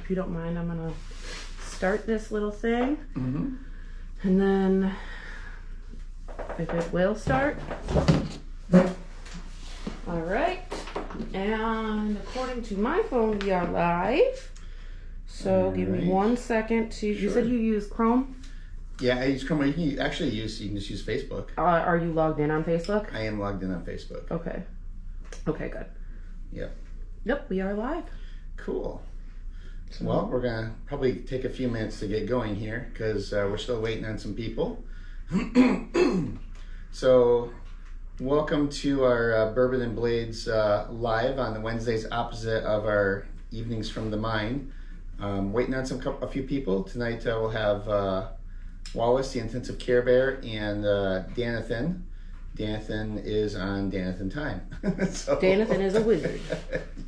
if you don't mind, I'm gonna start this little thing. Mm-hmm. And then, if it will start. All right. And according to my phone, we are live. So give me 1 second to, you said you use Chrome? Yeah, I use Chrome. You can just use Facebook. Are you logged in on Facebook? I am logged in on Facebook. Okay. Okay, good. Yep. Yep, we are live. Cool. Well, we're going to probably take a few minutes to get going here because we're still waiting on some people. So, welcome to our Bourbon and Blades live on the Wednesdays opposite of our evenings from the mine. Waiting on a few people. Tonight we'll have Wallace, the intensive care bear, and Danathan. Danathan is on Danathan time. So, Danathan is a wizard.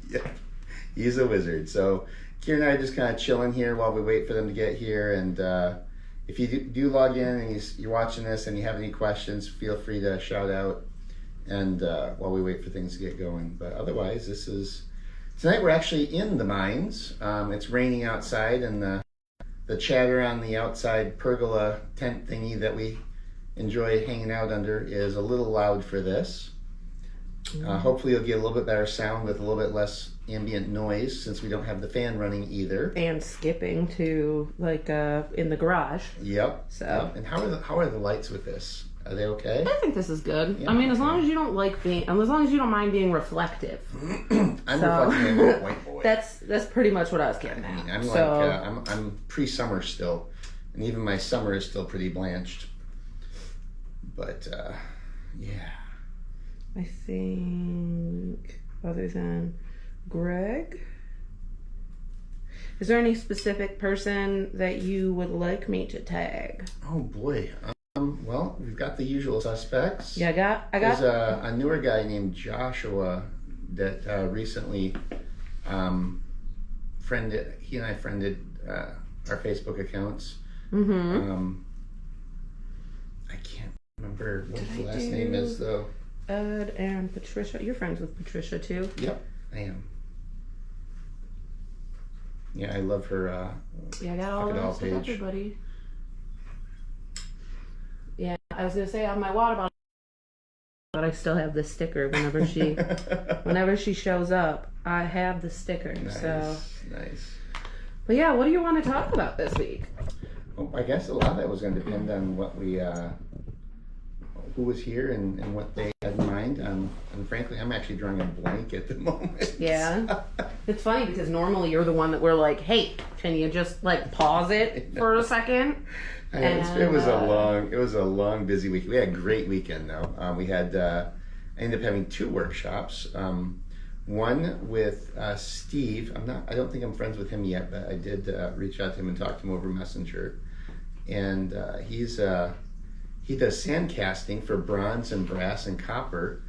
Yeah, he's a wizard. So Kira and I are just kind of chilling here while we wait for them to get here. And if you do log in and you're watching this and you have any questions, feel free to shout out. And while we wait for things to get going. But otherwise, tonight we're actually in the mines. It's raining outside, and the chatter on the outside pergola tent thingy that we enjoy hanging out under is a little loud for this. Hopefully you'll get a little bit better sound with a little bit less ambient noise since we don't have the fan running either. And skipping to in the garage. Yep. So. Yep. And how are the lights with this? Are they okay? I think this is good. Yeah, I mean, as long as you don't as long as you don't mind being reflective. I'm reflecting like a white boy. That's pretty much what I was getting at. I'm pre-summer still, and even my summer is still pretty blanched. But yeah. I think other than Greg, is there any specific person that you would like me to tag? Oh boy. Well, we've got the usual suspects. Yeah, I got. There's a newer guy named Joshua that recently friended. He and I friended our Facebook accounts. Mm-hmm. I can't remember what his last name is though. Ed and Patricia. You're friends with Patricia too? Yep, I am. Yeah, I love her. Yeah, I got all those with everybody. Yeah, I was gonna say on my water bottle, but I still have the sticker whenever she shows up. I have the sticker. Nice, so nice. But yeah, what do you want to talk about this week? Well, I guess a lot of that was going to depend on what we, who was here and what they had in mind. And frankly, I'm actually drawing a blank at the moment. Yeah, it's funny because normally you're the one that we're like, hey, can you just pause it for a second? It was a long, busy week. We had a great weekend though. We had, I ended up having 2 workshops. One with Steve. I don't think I'm friends with him yet, but I did reach out to him and talk to him over Messenger. And he does sand casting for bronze and brass and copper.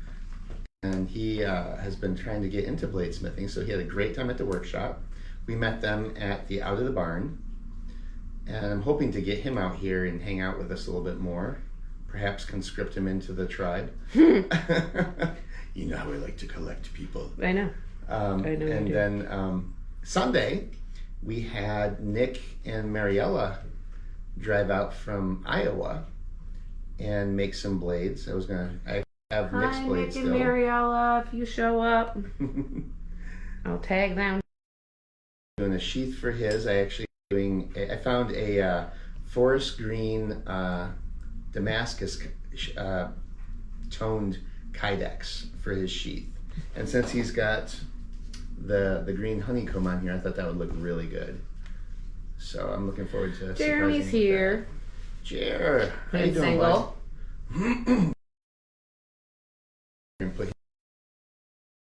And he has been trying to get into bladesmithing, so he had a great time at the workshop. We met them at the Out of the Barn. And I'm hoping to get him out here and hang out with us a little bit more. Perhaps conscript him into the tribe. You know how I like to collect people. I know. And then Sunday, we had Nick and Mariella drive out from Iowa and make some blades. I have Nick's blades Nick and Mariella, if you show up, I'll tag them. Doing a sheath for his. I found a forest green Damascus toned Kydex for his sheath. And since he's got the green honeycomb on here, I thought that would look really good. So I'm looking forward to Jeremy's here. Jer, how you doing, single.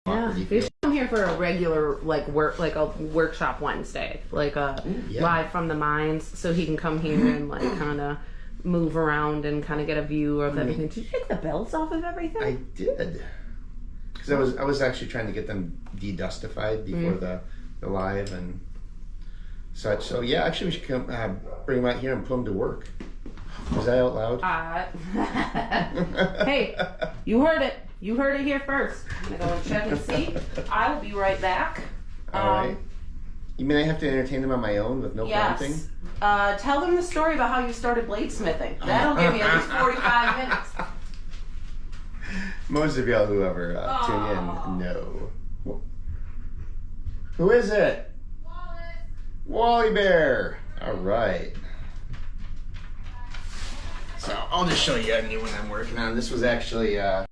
Yeah, you should come here for a regular a workshop Wednesday, live from the mines, so he can come here and kind of move around and kind of get a view of everything. Did you take the belts off of everything? I did, because I was actually trying to get them de-dustified before the live and such. So yeah, actually we should come bring them out here and put them to work. Is that out loud? Hey, you heard it. You heard it here first. I'm gonna go and check and see. I will be right back. All right. You mean I have to entertain them on my own with no prompting? Yes. Tell them the story about how you started bladesmithing. That'll give me at least 45 minutes. Most of y'all who ever tune in know. Who is it? Wally Bear. All right. So I'll just show you a new one I'm working on. This was actually a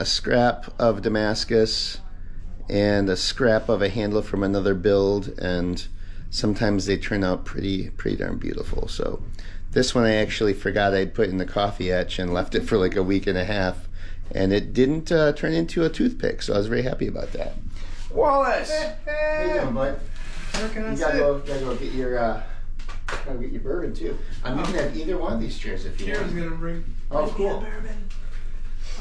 scrap of Damascus and a scrap of a handle from another build, and sometimes they turn out pretty darn beautiful. So this one I actually forgot I'd put in the coffee etch and left it for like a week and a half, and it didn't turn into a toothpick, so I was very happy about that. Wallace! How you doing, bud? You gotta go get your bourbon too. You can have either one of these chairs if you want. Kira's gonna bring cool. bourbon.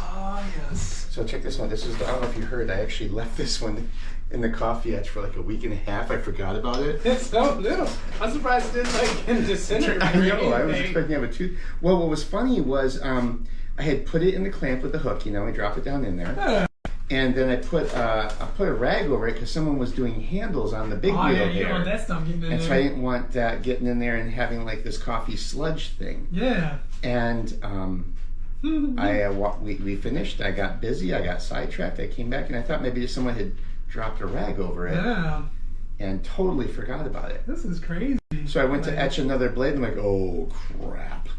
Oh yes. So check this one. This is I don't know if you heard. I actually left this one in the coffee etch for like a week and a half. I forgot about it. It's so little. I'm surprised it didn't disintegrate. I know. I was expecting to have a tooth. Well, what was funny was I had put it in the clamp with the hook. I drop it down in there. And then I put a rag over it because someone was doing handles on the big wheel there. You don't want that stuff getting in there. So I didn't want that getting in there and having like this coffee sludge thing. Yeah. And we finished. I got busy. I got sidetracked. I came back and I thought maybe someone had dropped a rag over it. Yeah. And totally forgot about it. This is crazy. So I went to etch another blade and I'm like, oh crap.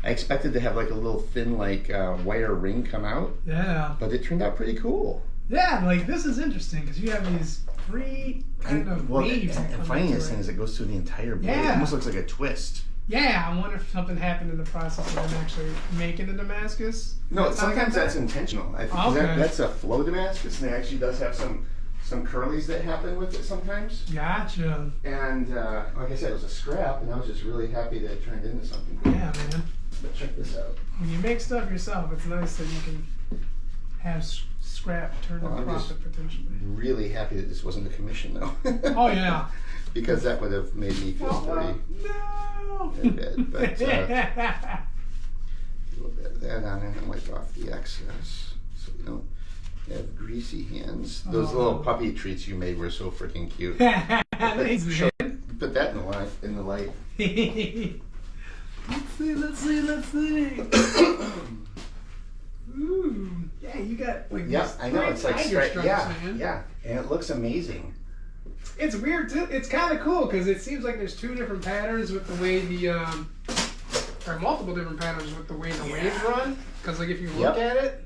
I expected to have like a little thin wire ring come out. Yeah. But it turned out pretty cool. Yeah, like this is interesting because you have these three kind of waves. And the funniest thing is it goes through the entire blade. Yeah. It almost looks like a twist. Yeah, I wonder if something happened in the process of them actually making the Damascus. No, sometimes that's intentional. I think that's a flow Damascus, and it actually does have some curlies that happen with it sometimes. Gotcha. And like I said, it was a scrap, and I was just really happy that it turned into something cool. Yeah, man. But check this out. When you make stuff yourself, it's nice that you can have scrap turn into profit potentially. Really happy that this wasn't a commission, though. Oh yeah. Because that would have made me feel pretty bad. But a little bit of that on there and wipe off the excess so we don't have greasy hands. Those little puppy treats you made were so freaking cute. Put that in the light. Let's see. Ooh, yeah, you got like yeah, I know it's like stripes, yeah, and it looks amazing. It's weird too. It's kind of cool because it seems like there's two different patterns with the way or multiple different patterns with the way the waves run. Because like if you look at it,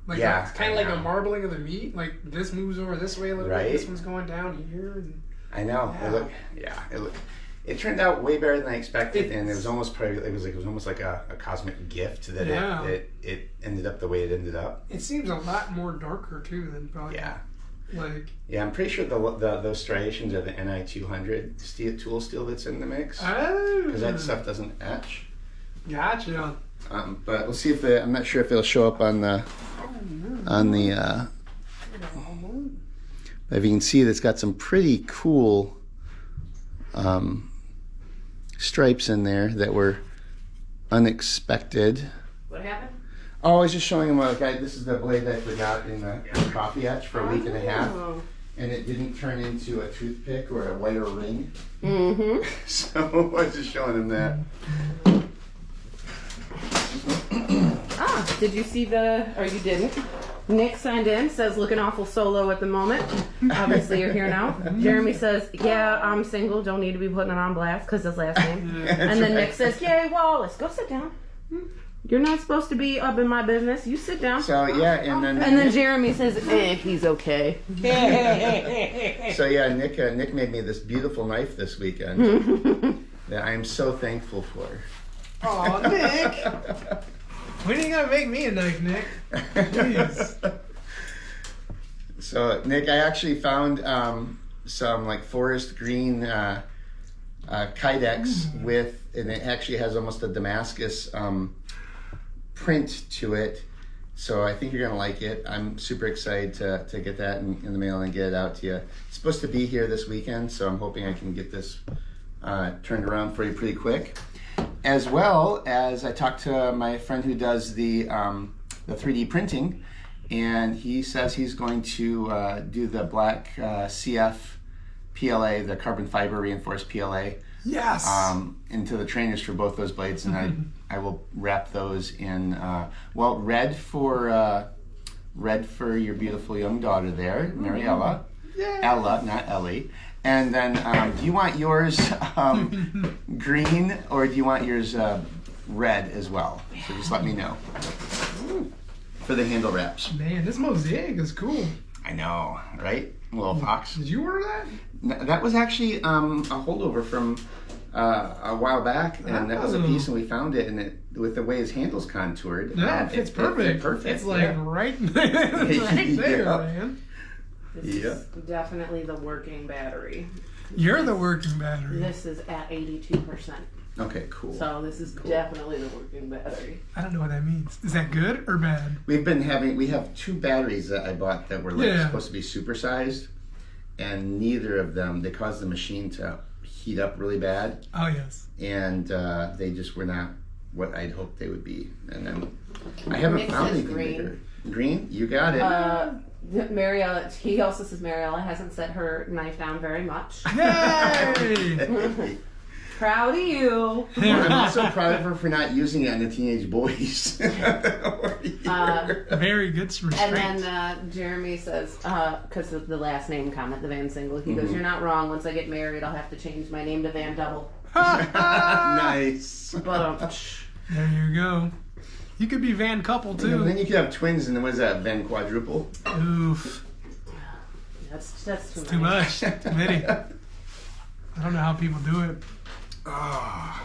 like it's kind of like a marbling of the meat. Like this moves over this way a little bit. This one's going down here. And, I know. It turned out way better than I expected, and it was almost almost like a cosmic gift that it ended up the way it ended up. It seems a lot more darker too than probably. Yeah. I'm pretty sure those striations are the Ni200 tool steel that's in the mix. Oh. Because that stuff doesn't etch. Gotcha. But we'll see if I'm not sure if it'll show up on the. But if you can see, it's got some pretty cool stripes in there that were unexpected. What happened? Oh, I was just showing him this is the blade I forgot in the coffee etch for a week and a half, and it didn't turn into a toothpick or a wire ring. Mm-hmm. So I was just showing him that. Did you see or you didn't? Nick signed in, says looking awful solo at the moment. Obviously you're here now. Jeremy says, yeah, I'm single, don't need to be putting it on blast because his last name. And then Nick says, yay, Wallace, go sit down. You're not supposed to be up in my business. You sit down. So yeah, and then Jeremy says, he's okay. So yeah, Nick made me this beautiful knife this weekend that I'm so thankful for. Oh, Nick! When are you gonna make me a knife, Nick? Jeez. So Nick, I actually found some forest green Kydex and it actually has almost a Damascus print to it. So I think you're gonna like it. I'm super excited to get that in the mail and get it out to you. It's supposed to be here this weekend, so I'm hoping I can get this turned around for you pretty quick. As well as I talked to my friend who does the 3D printing, and he says he's going to do the black CF PLA, the carbon fiber reinforced PLA, Yes. into the trainers for both those blades, and I will wrap those in red for your beautiful young daughter there, Mariella. Yeah. Ella, not Ellie. And then, do you want yours green or do you want yours red as well? So just let me know for the handle wraps. Man, this mosaic is cool. I know, right? Little fox. Did you order that? That was actually a holdover from a while back, and that was a piece, and we found it, and with the way his handle's contoured, Yeah, it's perfect. Perfect. It's like right there, Yeah. man. This is definitely the working battery. You're the working battery. This is at 82%. Okay, cool. So this is definitely the working battery. I don't know what that means. Is that good or bad? We have 2 batteries that I bought that were supposed to be supersized, and neither of them, they caused the machine to heat up really bad, Oh, yes. and they just were not what I'd hoped they would be. And then I haven't Mix found is anything green. bigger. Green? You got it. Mariella, he also says Mariella hasn't set her knife down very much. Yay! Proud of you. I'm also proud of her for not using it on the teenage boys. Very good restraint. And then Jeremy says, because of the last name comment, the Van Single, he goes, "You're not wrong. Once I get married, I'll have to change my name to Van Double." Nice. But There you go. You could be Van Couple, And too. then you could have twins, and then what is that, Van Quadruple? Oof. that's Too much. Too many. I don't know how people do it.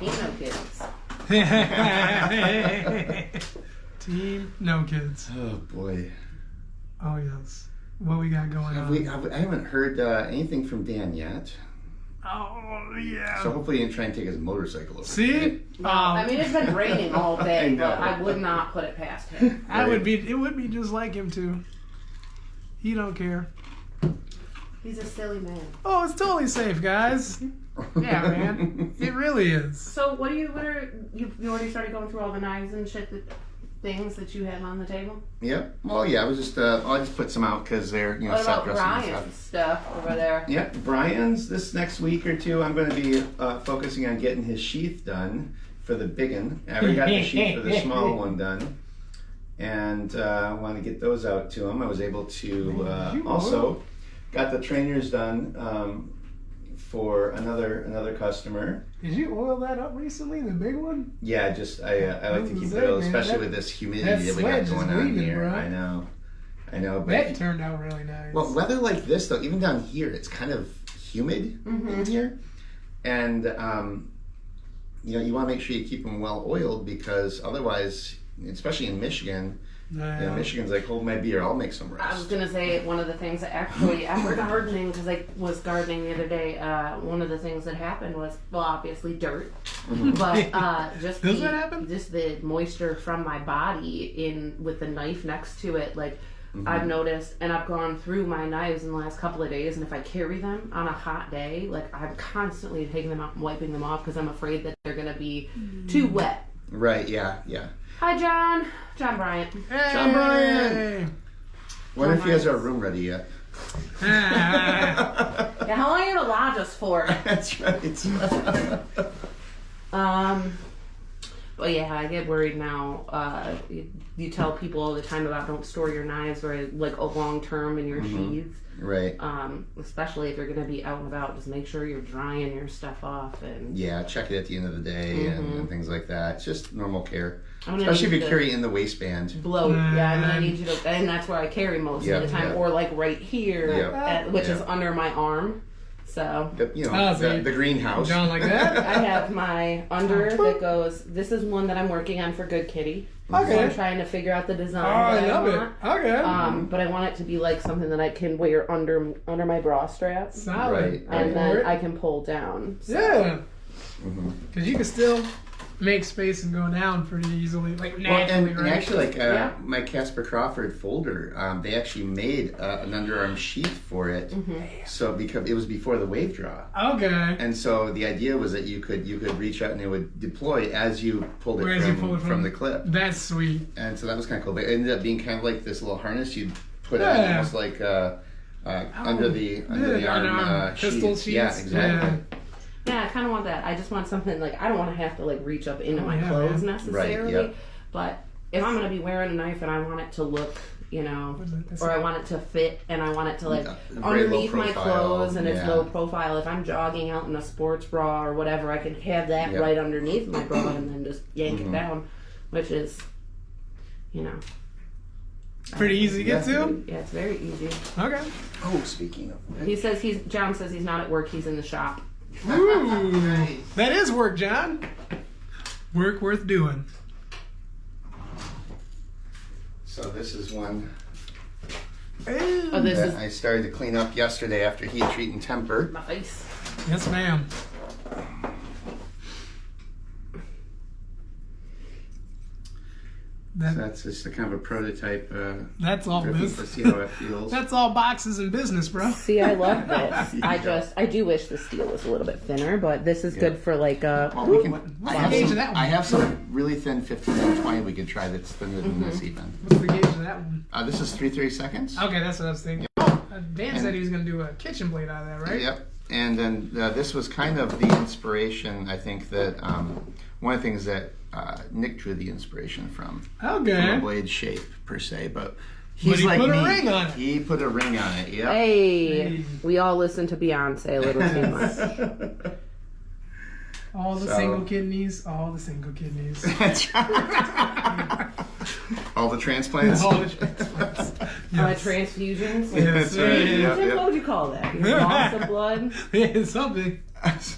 Ain't no kids. Team, no kids. Oh, boy. Oh, yes. What we got going on? I haven't heard anything from Dan yet. Oh, yeah. So hopefully he didn't try and take his motorcycle over. See? I mean, it's been raining all I day, know. but I would not put it past him. It would be just like him, too. He don't care. He's a silly man. Oh, it's totally safe, guys. Yeah, man. It really is. So what you already started going through all the knives and shit, things that you have on the table? Yep. Well, yeah, I just put some out because they're, What set about dressing and Brian's stuff over there? Yep, Brian's this next week or two. I'm going to be focusing on getting his sheath done for the big one. I already got the sheath for the small one done, and I want to get those out to him. I was able to also got the trainers done for another customer. Did you oil that up recently, the big one? Yeah, I like to keep it oil, especially with this humidity that we got going on here. Bro. I know. But That turned out really nice. well, weather like this though, even down here, it's kind of humid in here, and you want to make sure you keep them well oiled because otherwise, especially in Michigan. Yeah, Michigan's like, hold my beer, I'll make some I was rest. gonna say one of the things that actually after gardening, because I was gardening the other day, one of the things that happened was obviously dirt, but just Does that happen? just the moisture from my body with the knife next to it, like. I've noticed, and I've gone through my knives in the last couple of days, and if I carry them on a hot day, like I'm constantly taking them out and wiping them off because I'm afraid that they're gonna be too wet. Right, yeah. Hi, John Bryant. Hey! John Bryan! Wonder if he has our room ready yet. Yeah, how long are you gonna lodge us for? That's right. But yeah, I get worried now. You tell people all the time about don't store your knives or like a long term in your sheaths. Right. Especially if you're gonna be out and about, just make sure you're drying your stuff off and Yeah, check it at the end of the day and things like that. It's just normal care. I'm gonna Especially if need you to carry it in the waistband. blow. Yeah, I'm gonna need you to, and that's where I carry most of the time, or like right here, which is under my arm. So The greenhouse. John like that? I have my under that goes. This is one that I'm working on for Good Kitty. Okay. So I'm trying to figure out the design. Oh, that I love want. it. Okay. But I want it to be like something that I can wear under my bra straps, Solid. Right. and then I can pull down. So. Yeah. Because you can still make space and go down pretty easily, like Well, naturally, and right? actually, like Yeah. my Casper Crawford folder, they actually made an underarm sheath for it. So because it was before the wave draw, Okay. and so the idea was that you could reach out and it would deploy as you pulled it, As from, you pull it from the clip. That's sweet. And so that was kind of cool. But it ended up being kind of like this little harness you'd put on, Yeah. almost like under the arm underarm pistol sheath. Yeah, sheaths. exactly. Yeah, I kind of want that. I just want something like I don't want to have to like reach up into my yeah, clothes man. necessarily. Right, yeah. But if I'm gonna be wearing a knife and I want it to look, you know, What is it? That's or I want it to fit and I want it to like Yeah, very low underneath my profile, clothes and it's yeah. low profile. If I'm jogging out in a sports bra or whatever, I can have that Yep. right underneath my bra and then just yank Mm-hmm. it down, which is, you know, Pretty easy to get Yeah. to. yeah, it's very easy. Okay. Oh, speaking of He says John says he's not at work. He's in the shop. Ooh, Nice. that is work, John. Work worth doing. So this is one Oh, this that is I started to clean up yesterday after heat treat and temper. nice. Yes, ma'am. So That, that's just a kind of a prototype. that's all To business. see how it feels. That's all boxes and business, bro. See, I love this. Yeah. I do wish the steel was a little bit thinner, but this is good for like Well, we can. What's I the have gauge some. of that one? I have some really thin 15 and 20 we could try that's thinner than this even. What's the gauge of that one? This is 3/3 seconds. Okay, that's what I was thinking. Oh, Dan said he was going to do a kitchen blade out of that, right? Yep. And then this was kind of the inspiration. I think that one of the things that Nick drew the inspiration from a Okay. blade shape per se, but But he's he like put a me. ring on it. He put a ring on it. Yep. Hey, we all listen to Beyonce a little too much. All the So- single kidneys, all the single kidneys. That's right. All the transplants. all the transplants. Transfusions. Yes, That's right. yeah. Yep, What would you call that? Loss of blood. Yeah, something.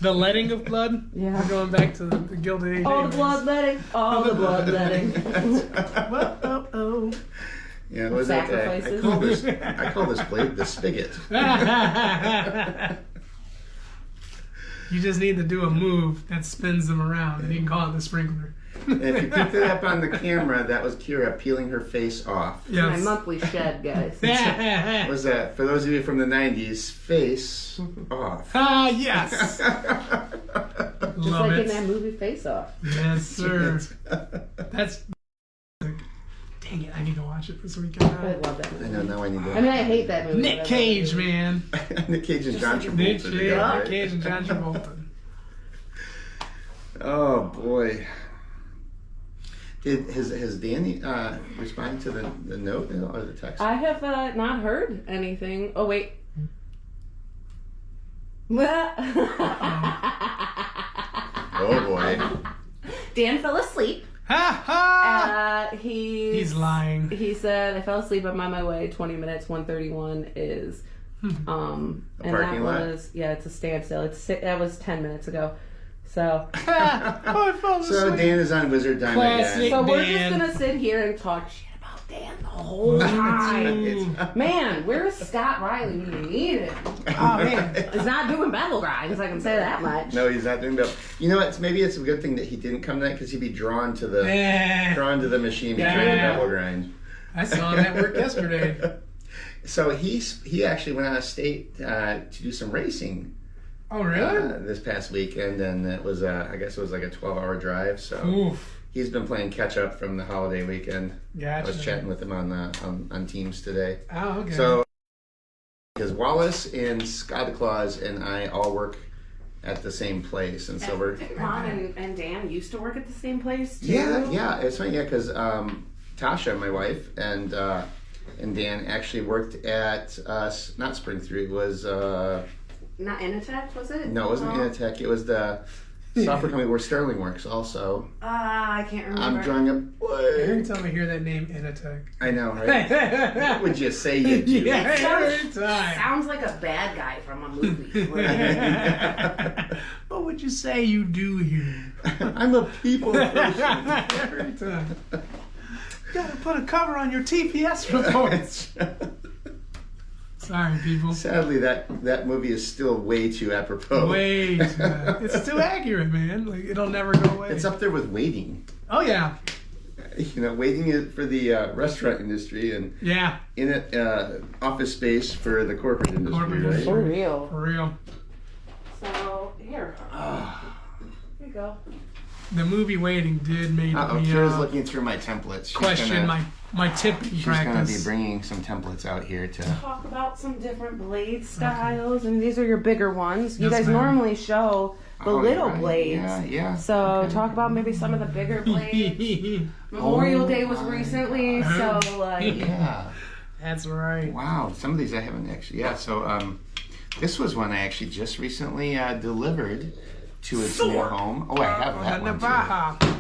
The letting of blood. Yeah. We're going back to the Gilded Age. All the anyways. bloodletting. All the bloodletting. Oh. Yeah, what was that? Sacrifices. I call this blade the spigot. You just need to do a move that spins them around, and you can call it the sprinkler. And if you picked it up on the camera, that was Kira peeling her face off. My Yes. monthly shed, guys. Was that, for those of you from the 90s, face off. Ah, yes. Just Love like it. in that movie Face Off. Yes, sir. That's. Dang it! I need to watch it this weekend. I love that I movie. know, now I need to. I mean, I hate that movie. Nick but I Cage, love that movie. man. Nick Cage and John Travolta. Nick together, right? Cage and John Travolta. Oh boy. Has Danny responded to the note or the text? I have not heard anything. Oh wait. Oh boy. Dan fell asleep. Ha ha! He's lying. He said I fell asleep. I'm on my way. 20 minutes. 1:31 is and parking that lot? was it's a standstill. That was 10 minutes ago. So Oh, I fell So asleep. Dan is on Wizard Time Classic. again. so we're just Dan. gonna sit here and talk shit about Dan the whole time. Man, where's Scott Riley when you need him? Oh man. He's not doing battle grinds. I can say that much. No, he's not doing that. You know what? Maybe it's a good thing that he didn't come tonight because he'd be drawn to the machine behind the Yeah. double grind. I saw him at work yesterday. So he actually went out of state to do some racing Oh really? this past weekend, and it was I guess it was like a 12-hour drive. So Oof. he's been playing catch up from the holiday weekend. I was Gotcha. chatting with him on Teams today. Oh okay. So because Wallace and Scott Claus and I all work at the same place, and so we're Ron and Dan used to work at the same place too. yeah it's funny because Tasha, my wife, and Dan actually worked at not Spring 3. It was Not Initech, was it? no, it wasn't Initech. It was the software company where Sterling works. Also, I can't remember. I'm drawing Every a. time I hear that name, Initech. I know, right? What would you say you do? Yeah, every time. Sounds like a bad guy from a movie. What would you say you do here? I'm a people person. Every time. You gotta put a cover on your TPS reports. Sorry, people. Sadly, that movie is still way too apropos. Wait, it's too accurate, man. Like it'll never go away. It's up there with Waiting. Oh yeah. You know, Waiting is for the restaurant industry, and Yeah. in it, Office Space for the corporate industry, right? For real. For real. So here. Here you go. The movie Waiting did make me Kira's looking through my templates. She's question gonna, my tipping She's going to practice. be bringing some templates out here to... Talk about some different blade styles, and these are your bigger ones. You Yes, guys ma'am. normally show the little right. blades. Yeah. So talk about maybe some of the bigger blades. Memorial Day was recently, so like Yeah. That's right. Wow. Some of these I haven't actually... Yeah, so this was one I actually just recently delivered to its new home. Oh, I have that one too. Navaja.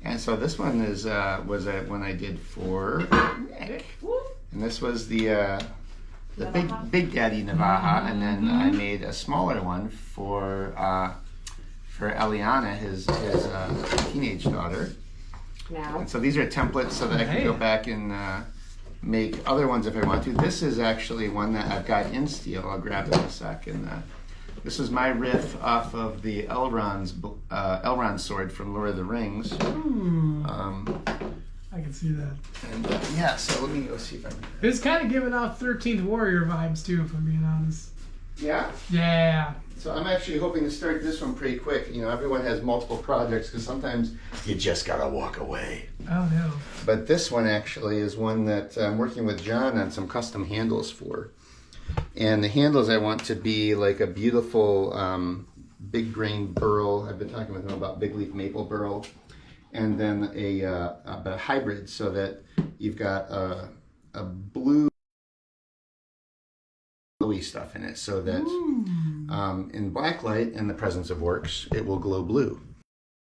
And so this one is was one I did for Nick, and this was the big daddy Navaja, and then I made a smaller one for Eliana, his teenage daughter. now. And so these are templates so that I can go back and make other ones if I want to. This is actually one that I've got in steel. I'll grab it in a sec. And this is my riff off of the Elrond sword from Lord of the Rings. I can see that. And yeah, so let me go see if I can. It's kind of giving off 13th Warrior vibes too, if I'm being honest. Yeah. Yeah. So I'm actually hoping to start this one pretty quick. You know, everyone has multiple projects because sometimes you just gotta walk away. Oh no. But this one actually is one that I'm working with John on some custom handles for. And the handles I want to be like a beautiful big grain burl. I've been talking with him about big leaf maple burl. And then a hybrid so that you've got a blue glowy stuff in it so that in black light in the presence of works, it will glow blue.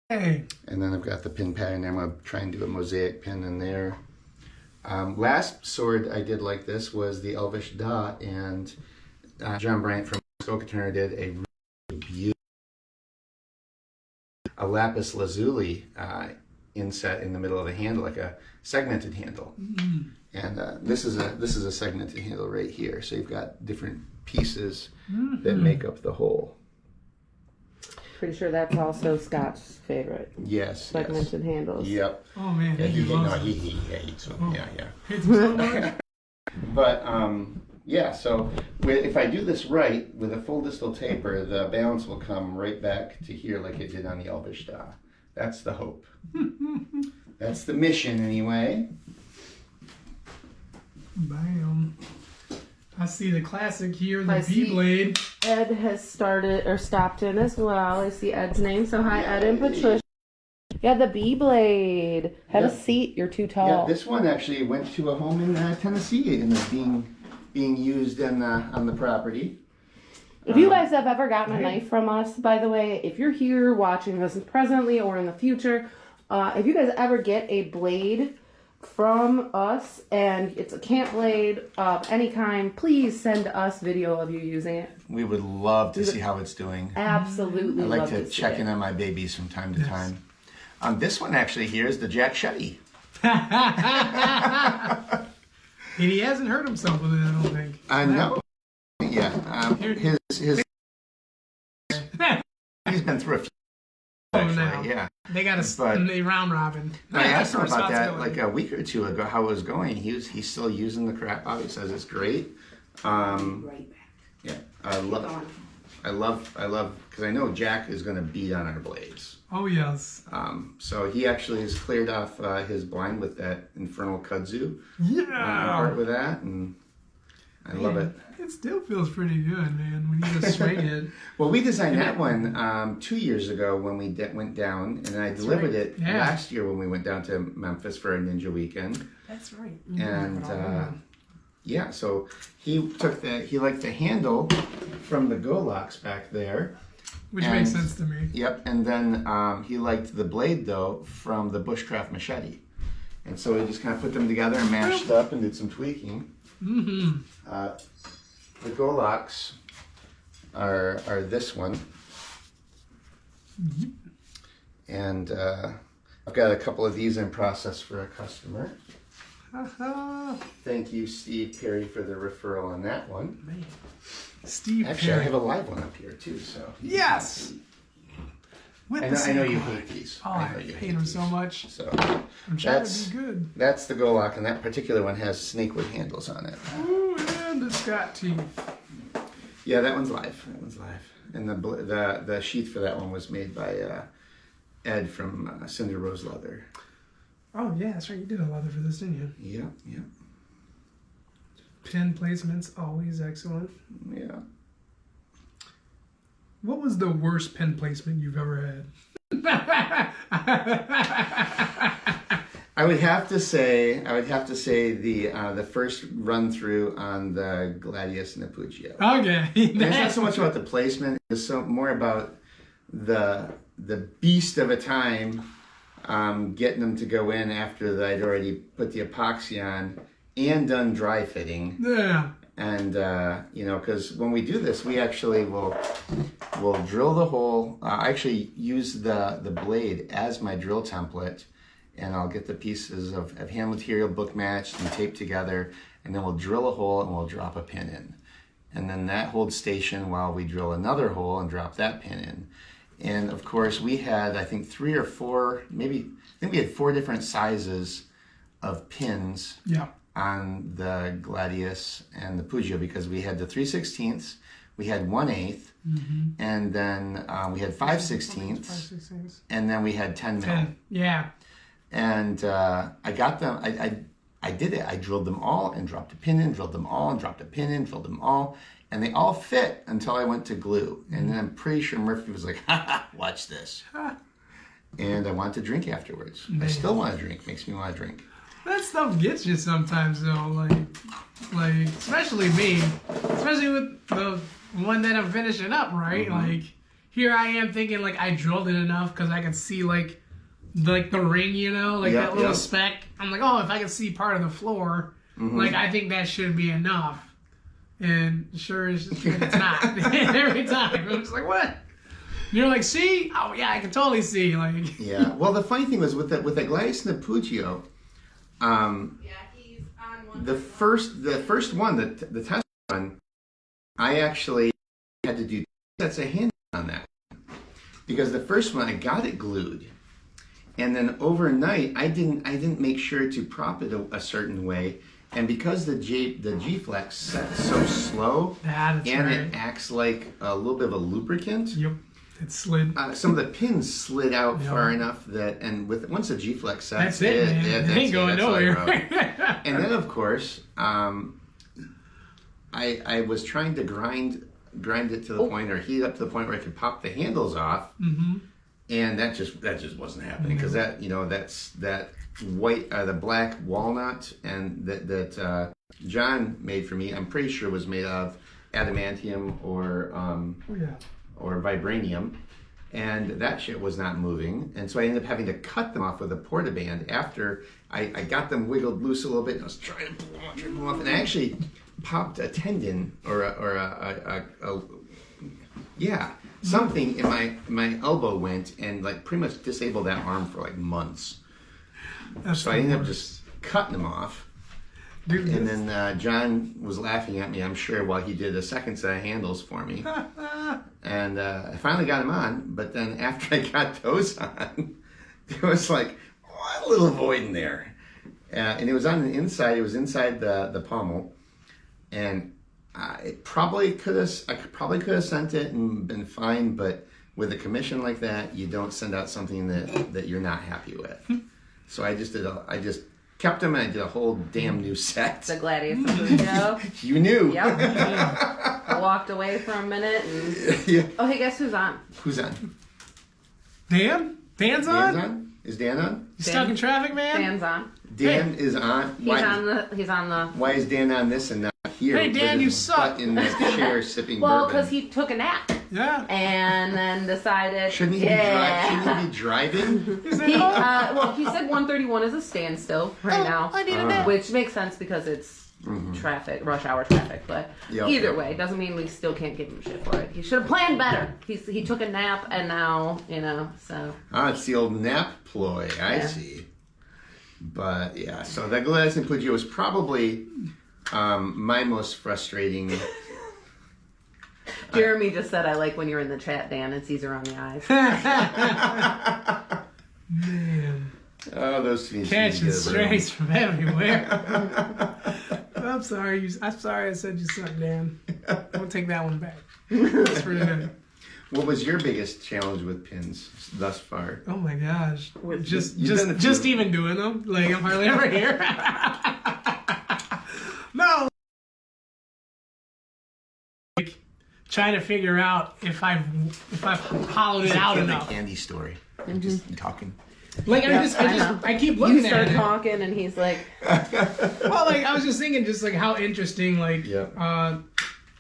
Hey. And then I've got the pin pattern. I'm going to try and do a mosaic pin in there. Last sword I did like this was the Elvish Dot, and John Bryant from Skoka Turner did a really beautiful lapis lazuli inset in the middle of the handle, like a segmented handle. And this is a segmented handle right here. So you've got different pieces that make up the whole. Pretty sure that's also Scott's favorite. Yes. Segmented handles. Yep. Oh man. Yeah, he loves it. he eats them. Yeah. Hates him so much. But yeah, so if I do this right with a full distal taper, the balance will come right back to here like it did on the Elvish Dot. That's the hope. That's the mission anyway. Bam. I see the classic here, the I see- B-blade. Ed has started or stopped in as well. I see Ed's name. So hi, Ed and Patricia. Yeah, the B-blade. Have a seat. You're too Yeah, tall. this one actually went to a home in Tennessee and is being used on the property. If you guys have ever gotten a knife from us, by the way, if you're here watching this presently or in the future, if you guys ever get a blade from us and it's a camp blade of any kind, please send us video of you using it. We would love to see how it's doing. Absolutely I like love to see check it. in on my babies from time to time. This one actually here is the Jack Shetty. And he hasn't hurt himself with it, I don't think. I know. Yeah. His he's been through a few. Actually, now. yeah. They got But- a round robin. I asked him That's about that responsibility. like a week or two ago, how it was going. He's still using the crap out. He says it's great. Right back. Yeah, I love because I know Jack is going to beat on our blades. Oh, yes. So he actually has cleared off his blind with that Infernal Kudzu. Yeah. Art with that, and I love it. It still feels pretty good, man, when you just swing it. Well, we designed that one 2 years ago when we went down, and I delivered right. it Yeah. last year when we went down to Memphis for a Ninja Weekend. That's right. And yeah, so he liked the handle from the Golocks back there. Which and- makes sense to me. Yep, and then he liked the blade though from the Bushcraft machete, and so we just kind of put them together and mashed up and did some tweaking. The Golocks are this one, and I've got a couple of these in process for a customer. Thank you, Steve Perry, for the referral on that one. Man. Steve Actually, Perry. I have a live one up here too. So Yes! With I the know same you one. hate these. Oh, I know I you hate them so much. So I'm trying to be good. that's the Golok, and that particular one has snakewood handles on it. Ooh, and it's got teeth. Yeah, that one's live. That one's live. And the sheath for that one was made by Ed from Cinder Rose Leather. Oh, yeah, that's right. You did a leather for this, didn't you? Yeah. Pin placement's always excellent. Yeah. What was the worst pin placement you've ever had? I would have to say the first run through on the Gladius and the Puccio. Okay. It's not so much about the placement; it's so more about the beast of a time, getting them to go in after I'd already put the epoxy on and done dry fitting. Yeah. And because when we do this, we actually will drill the hole. I actually use the blade as my drill template, and I'll get the pieces of hand material book matched and taped together, and then we'll drill a hole and we'll drop a pin in. And then that holds station while we drill another hole and drop that pin in. And of course, we had, I think, 3 or 4, we had 4 different sizes of pins. Yeah. On the Gladius and the Puccio, because we had the 3/16, we had 1/8, and then we had 5/16, and then we had 10 mil. Yeah. And I got them. I did it. I drilled them all and dropped a pin in. Drilled them all and dropped a pin in. Drilled them all, and they all fit until I went to glue. And then I'm pretty sure Murphy was like, "Ha ha, watch this." And I wanted to drink afterwards. I still want to drink. Makes me want to drink. That stuff gets you sometimes, though. Like especially me, especially with the one that I'm finishing up, right? Like, here I am thinking like I drilled it enough because I can see like the ring, that little speck. I'm like, oh, if I can see part of the floor, like I think that should be enough. And sure as shit, it's not. Every time, I'm just like, what? You're like, see? Oh yeah, I can totally see. Like, yeah. Well, the funny thing was with the Gladius and the Puccio. He's on one. The first one, the test one, I actually had to do sets of hand on that, because the first one I got it glued, and then overnight I didn't make sure to prop it a certain way, and because the G Flex sets so slow, it acts like a little bit of a lubricant. Yep. It slid. Some of the pins slid out far enough that, and once the G Flex sets, that's it, man. It ain't going nowhere. And then, of course, I was trying to grind it to the point, or heat it up to the point where I could pop the handles off, and that just wasn't happening, because that's that white, the black walnut, and that John made for me. I'm pretty sure was made of adamantium or vibranium, and that shit was not moving, and so I ended up having to cut them off with a portaband after I got them wiggled loose a little bit, and I was trying to pull them off, and I actually popped a tendon or something in my elbow went and like pretty much disabled that arm for like months. So I ended up just cutting them off. And then John was laughing at me, I'm sure, while he did a second set of handles for me. And I finally got him on, but then after I got those on, there was like one little void in there. And it was on the inside, it was inside the pommel. And I probably could have sent it and been fine, but with a commission like that, you don't send out something that you're not happy with. So I just kept them, and I did a whole damn new set. The Gladius and Puccio. You knew. Yep. I walked away for a minute and... Oh, hey, guess who's on? Who's on? Dan? Dan's on? Dan's on? Is Dan on? You stuck in traffic, man? Dan's on. Dan is on. He's on the... Why is Dan on this and not here? Hey, Dan, you suck. In the chair sipping Well, bourbon. because he took a nap. Yeah. And then decided... Shouldn't he be driving? He said 131 is a standstill right now. I need a nap. Which makes sense because it's traffic, rush hour traffic. But either way, doesn't mean we still can't give him shit for it. He should have planned better. He took a nap and now, so... Ah, it's the old nap ploy. I see. But yeah, so that Gladys and Pugio was probably my most frustrating. Jeremy just said, I like when you're in the chat, Dan. It's easier on the eyes. Man. Oh, those things. Catching strays from everywhere. I'm sorry. I'm sorry I said you suck, Dan. I'll take that one back. That's pretty good. What was your biggest challenge with pins thus far? Oh my gosh! Just few. even doing them, like I'm hardly ever here. No. Like, trying to figure out if I've hollowed it out enough. Candy story. I'm just talking. Like I keep looking You at start it. talking, and he's like, Well, like I was just thinking, just like how interesting, like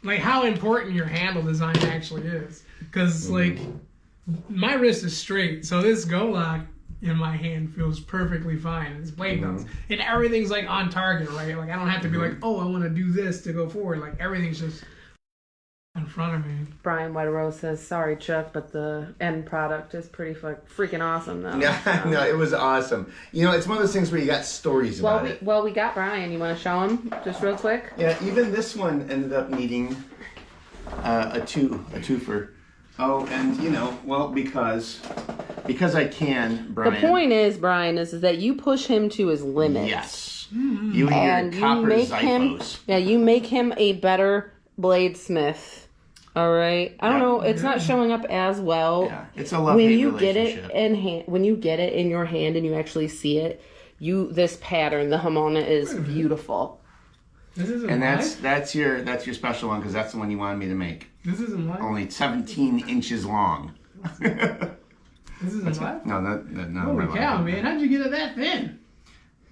like how important your handle design actually is. Because like my wrist is straight, so this go lock in my hand feels perfectly fine. It's blade belts, and everything's like on target, right? Like I don't have to be like, oh, I want to do this to go forward. Like everything's just in front of me. Brian White Rose says, sorry, Chuck, but the end product is pretty freaking awesome, though. No, it was awesome. You know, it's one of those things where you got stories about it. Well, we got Brian. You want to show him just real quick? Yeah, even this one ended up needing a twofer. Oh, and you know, well, because I can, Brian. The point is, Brian, is that you push him to his limits. Yes. You and your copper Zyphos. You make him a better bladesmith. All right. I don't know. It's not showing up as well. Yeah, it's a love-hate relationship. When you get it in your hand and you actually see it, this pattern, the Hamona, is beautiful. This isn't and live? that's your special one because that's the one you wanted me to make. This isn't live? Only 17 inches long. This isn't live? No, no. Holy cow, man! How'd you get it that thin?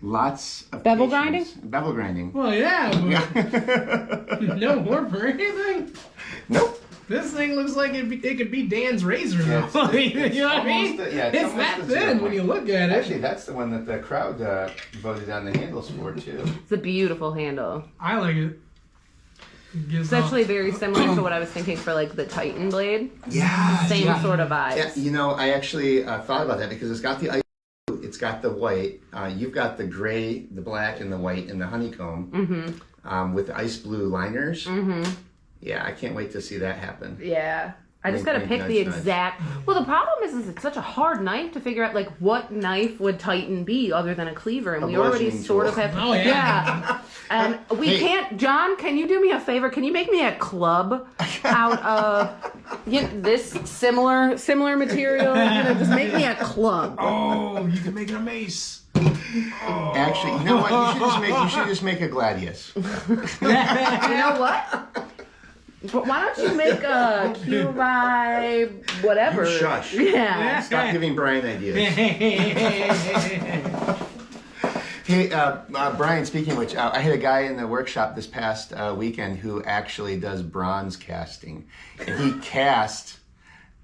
Lots of Bevel patience. Bevel grinding. Well, yeah, but no warp or anything. Nope. This thing looks like it could be Dan's razor. Yeah, Though. You know what I mean? It's that thin when you look at it. Actually, that's the one that the crowd voted on the handles for too. It's a beautiful handle. I like it. It's actually very similar to what I was thinking for like the Titan blade. Yeah. Same sort of vibes. Yeah, you know, I actually thought about that because it's got the ice blue, it's got the white. You've got the gray, the black, and the white, and the honeycomb with the ice blue liners. Yeah, I can't wait to see that happen. Yeah. I just gotta pick nudge, the nudge. exact. Well, the problem is it's such a hard knife to figure out. Like, what knife would Titan be other than a cleaver? And we already bludgeoning sort of tool. have. Oh, yeah. And we can't. John, can you do me a favor? Can you make me a club out of this similar material? Just make me a club. Oh, you can make it a mace. Actually, you know what? You should just make a gladius. You know what? But why don't you make a Cubi whatever? You shush. Yeah. Stop giving Brian ideas. Hey, Brian, speaking of which, I had a guy in the workshop this past weekend who actually does bronze casting. And he cast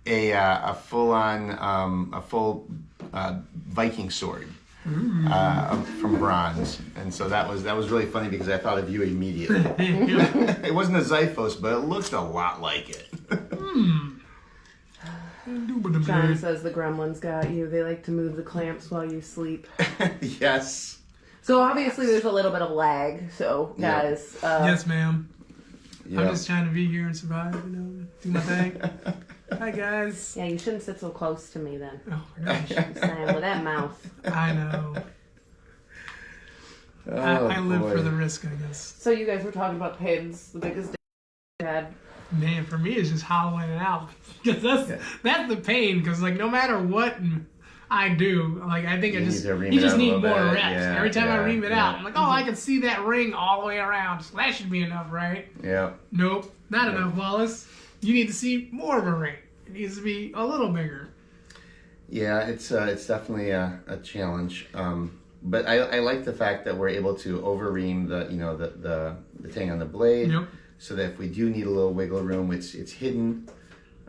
a full Viking sword from bronze. And so that was really funny because I thought of you immediately. It wasn't a Zyphos, but it looked a lot like it. John says the gremlins got you. They like to move the clamps while you sleep. Yes. So obviously there's a little bit of lag. So guys, Yes, ma'am. Yeah. I'm just trying to be here and survive, do my thing. Hi, guys. yeah, you shouldn't sit so close to me then. Oh, my gosh. I'm saying with that mouth. I know. Oh, I live boy. for the risk, I guess. So you guys were talking about pins. The biggest you had. Man, for me, it's just hollowing it out. Because that's the pain. Because, like, no matter what I do, like, I think You you need to ream you it just out a need little more bit. reps. Yeah, Every time I yeah, ream it yeah. out, I'm like, oh, I can see that ring all the way around. So that should be enough, right? Yeah. Nope, not enough, Wallace. You need to see more of a ring. It needs to be a little bigger. Yeah, it's definitely a challenge. But I like the fact that we're able to over-ream the thing on the blade, Yep. so that if we do need a little wiggle room, it's hidden.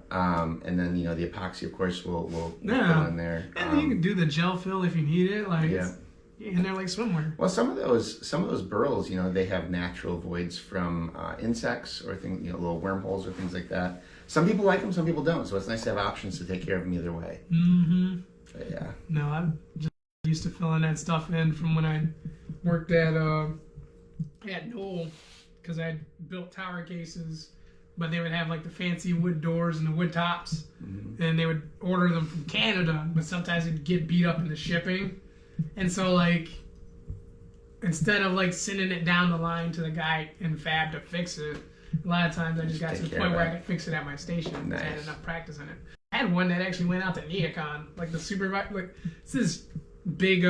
And then the epoxy, of course, will fill in there. And then you can do the gel fill if you need it. Like, Yeah. it's in there like swimwear. Well, some of those burls, they have natural voids from insects or things, little wormholes or things like that. Some people like them, some people don't. So it's nice to have options to take care of them either way. Mm-hmm. But yeah. No, I'm just used to filling that stuff in from when I worked at Knoll, because I built tower cases, but they would have like the fancy wood doors and the wood tops, and they would order them from Canada, but sometimes it'd get beat up in the shipping, and so like instead of like sending it down the line to the guy in fab to fix it, a lot of times I just got to the point where I could fix it at my station. Nice. I had enough practice in it. I had one that actually went out to Neocon, like the supervisor, like this big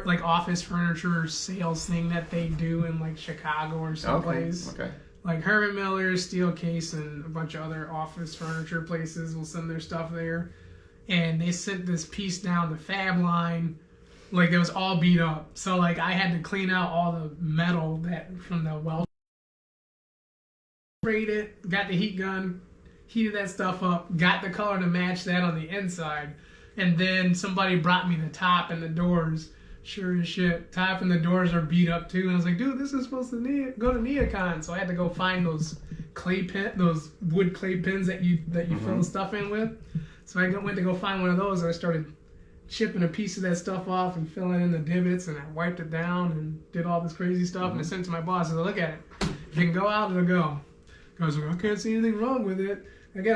like office furniture sales thing that they do in like Chicago or someplace. Okay. Like Herman Miller, Steelcase, and a bunch of other office furniture places will send their stuff there. And they sent this piece down the fab line, like it was all beat up. So like I had to clean out all the metal that from the weld. Sprayed it, got the heat gun, heated that stuff up, got the color to match that on the inside. And then somebody brought me the top and the doors. Sure as shit, top and the doors are beat up too. And I was like, dude, this is supposed to go to Neocon. So I had to go find those those wood clay pins that you fill the stuff in with. So I went to go find one of those, and I started chipping a piece of that stuff off and filling in the divots, and I wiped it down and did all this crazy stuff. And I sent it to my boss. I said, look at it. If it can go out, it'll go. I was like, I can't see anything wrong with it. I get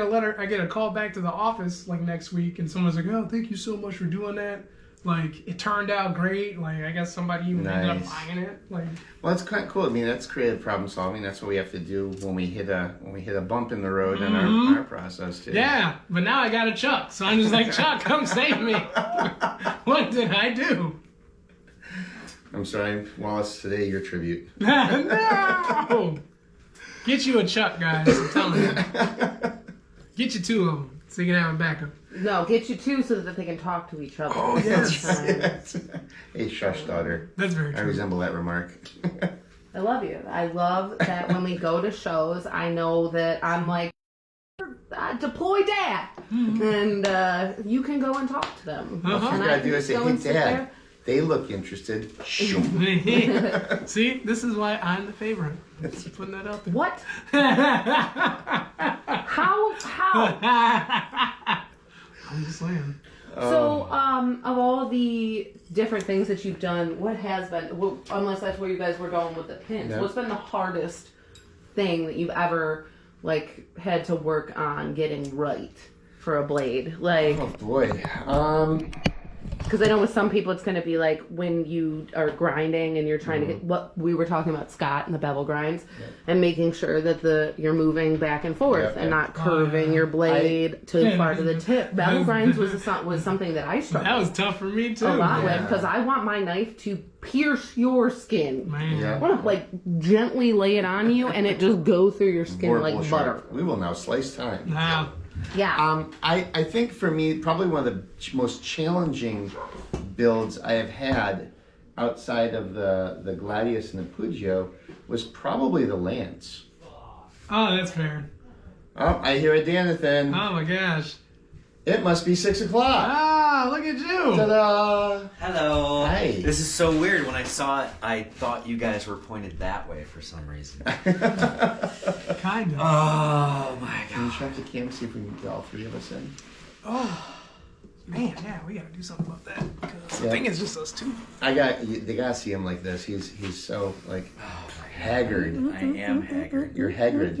a call back to the office like next week, and someone's like, oh, thank you so much for doing that. Like, it turned out great. Like, I guess somebody even ended up buying it. Like, well, it's kind of cool. I mean, that's creative problem solving. That's what we have to do when we hit a bump in the road in our process too. Yeah, but now I got a Chuck, so I'm just like, Chuck, come save me. What did I do? I'm sorry, Wallace. Today, your tribute. No. Get you a Chuck, guys. I'm telling you. Get you two of them so you can have a backup. No, get you two so that they can talk to each other. Oh, yes. Hey, shush, daughter. That's very true. I resemble that remark. I love you. I love that when we go to shows, I know that I'm like, deploy dad. And you can go and talk to them. All you gotta do is say, hey, Dad, they look interested. See, this is why I'm the favorite. Just putting that out there. What? How? I'm just saying. So, of all the different things that you've done, what has been, well, unless that's where you guys were going with the pins, what's been the hardest thing that you've ever, like, had to work on getting right for a blade? Like, oh, boy. Because I know with some people it's going to be like when you are grinding and you're trying to get what we were talking about, Scott, and the bevel grinds, and making sure that you're moving back and forth and not curving your blade too far to the tip. Bevel grinds was something that I struggled. That was tough for me too. A lot with, because I want my knife to pierce your skin. Man. I want to like gently lay it on you and it just go through your skin like butter. We will now slice time. Wow. Yeah. I think for me, probably one of the most challenging builds I have had outside of the Gladius and the Pugio was probably the Lance. Oh, that's fair. Oh, I hear a Danathan. Oh my gosh. It must be 6 o'clock. Ah, look at you. Ta-da! Hello. Hi. This is so weird. When I saw it, I thought you guys were pointed that way for some reason. Kind of. Oh my Can you god. check the cam, see if we can get all three of us in? Oh. Man, yeah, we gotta do something about that. Because I think it's just us two. They gotta see him like this. He's so like haggard. I am haggard. You're haggard.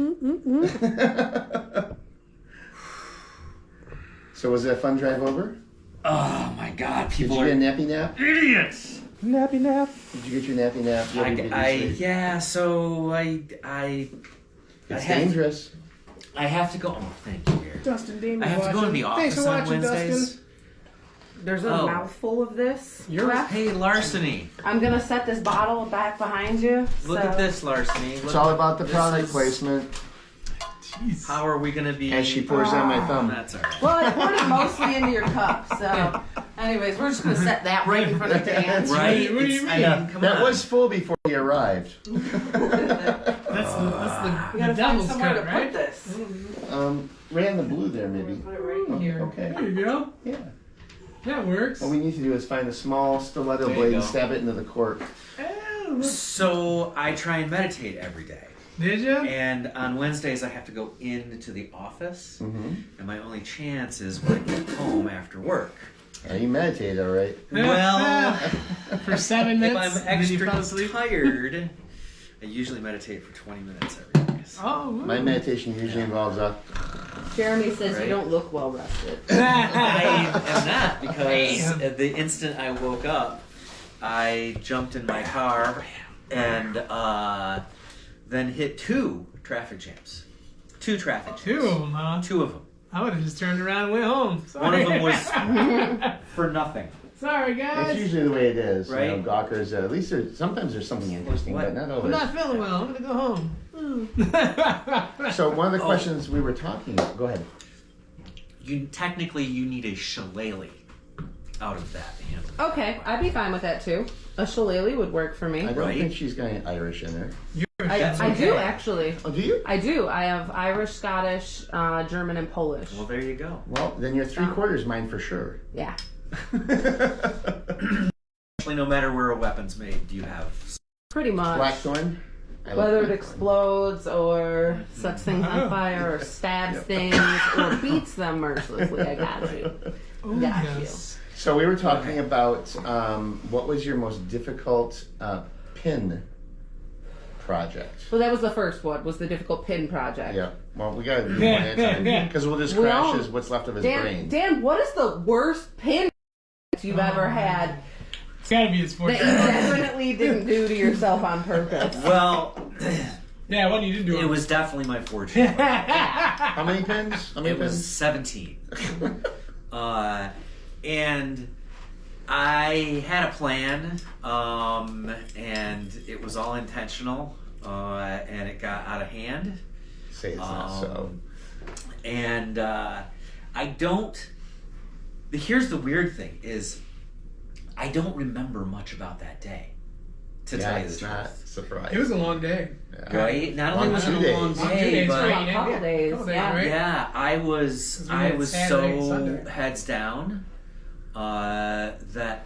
So was it a fun drive over? Oh my god, Did people you are get a nappy nap? idiots. Nappy nap. Did you get your nappy nap? It's dangerous. I have to go. Oh, thank you, Gary. Dustin Dame. I have to go in the Thanks office for on watching, Wednesdays. Dustin. There's a mouthful of this. Hey, Larceny. I'm gonna set this bottle back behind you. Look at this, Larceny. It's all about the product placement. Jeez. How are we gonna be? As she pours on my thumb. That's all right. Well, I poured it mostly into your cup, so. Anyways, we're just gonna set that right in front of Dan. Right? What do you I mean? mean, come That on. was full before he arrived. That's the We gotta find devil's somewhere cut, to right? put this. Right in the blue there, maybe. Put it right in here. Okay. There you go. Yeah. That works. What we need to do is find a small stiletto There you blade and go. stab it into the cork. Oh, look. So I try and meditate every day. Did you? And on Wednesdays, I have to go into the office, Mm-hmm. and my only chance is when I get home after work. Yeah, you meditate, all right? Well, For 7 if minutes. I'm and then you fell extra asleep. tired, I usually meditate for 20 minutes every day. So. Oh, My meditation usually involves Jeremy says Right. you don't look well rested. I am not, because at the instant I woke up, I jumped in my car and then hit 2 traffic jams. 2 traffic jams. 2 of them, huh? 2 of them. I would have just turned around and went home. Sorry. One of them was for nothing. Sorry, That's guys. usually the way it is. Right. You know, gawkers, at least sometimes there's something interesting, What? but not I'm always. not feeling well. I'm going to go home. So one of the Oh. questions we were talking about, go ahead. Technically, you need a shillelagh out of that handle. Okay, I'd be fine with that too. A shillelagh would work for me. I don't Right. think she's got any Irish in her. I do actually. Oh, do you? I do. I have Irish, Scottish, German, and Polish. Well, there you go. Well, then you're 3/4 mine for sure. Yeah. Actually, no matter where a weapon's made, you have. Pretty much. Blackthorn? I like Whether it that. explodes or sets things on fire or stabs things or beats them mercilessly, I got you. Oh, Got yes. So we were talking about what was your most difficult pin project? Well, that was the first one, was the difficult pin project. Yeah. Well, we got to do one at a time because we'll just We crash all- his what's left of his Dan, brain. Dan, what is the worst pin you've ever had It's got to be his that you fortune. definitely didn't do to yourself on purpose? Well, Yeah, what you didn't do it was definitely my fortune. How many pins? How many It was pins? 17. And I had a plan, and it was all intentional, and it got out of hand. Say it's not so. And I don't. Here's the weird thing: is I don't remember much about that day. To Yeah, tell you the it's truth, not surprising. It was a long day. right? Not only Long was 2 it a long days. Long 2 day, days, but right? A couple days, Couple days, yeah. right? yeah, I was we had Saturday and so Sunday. heads down that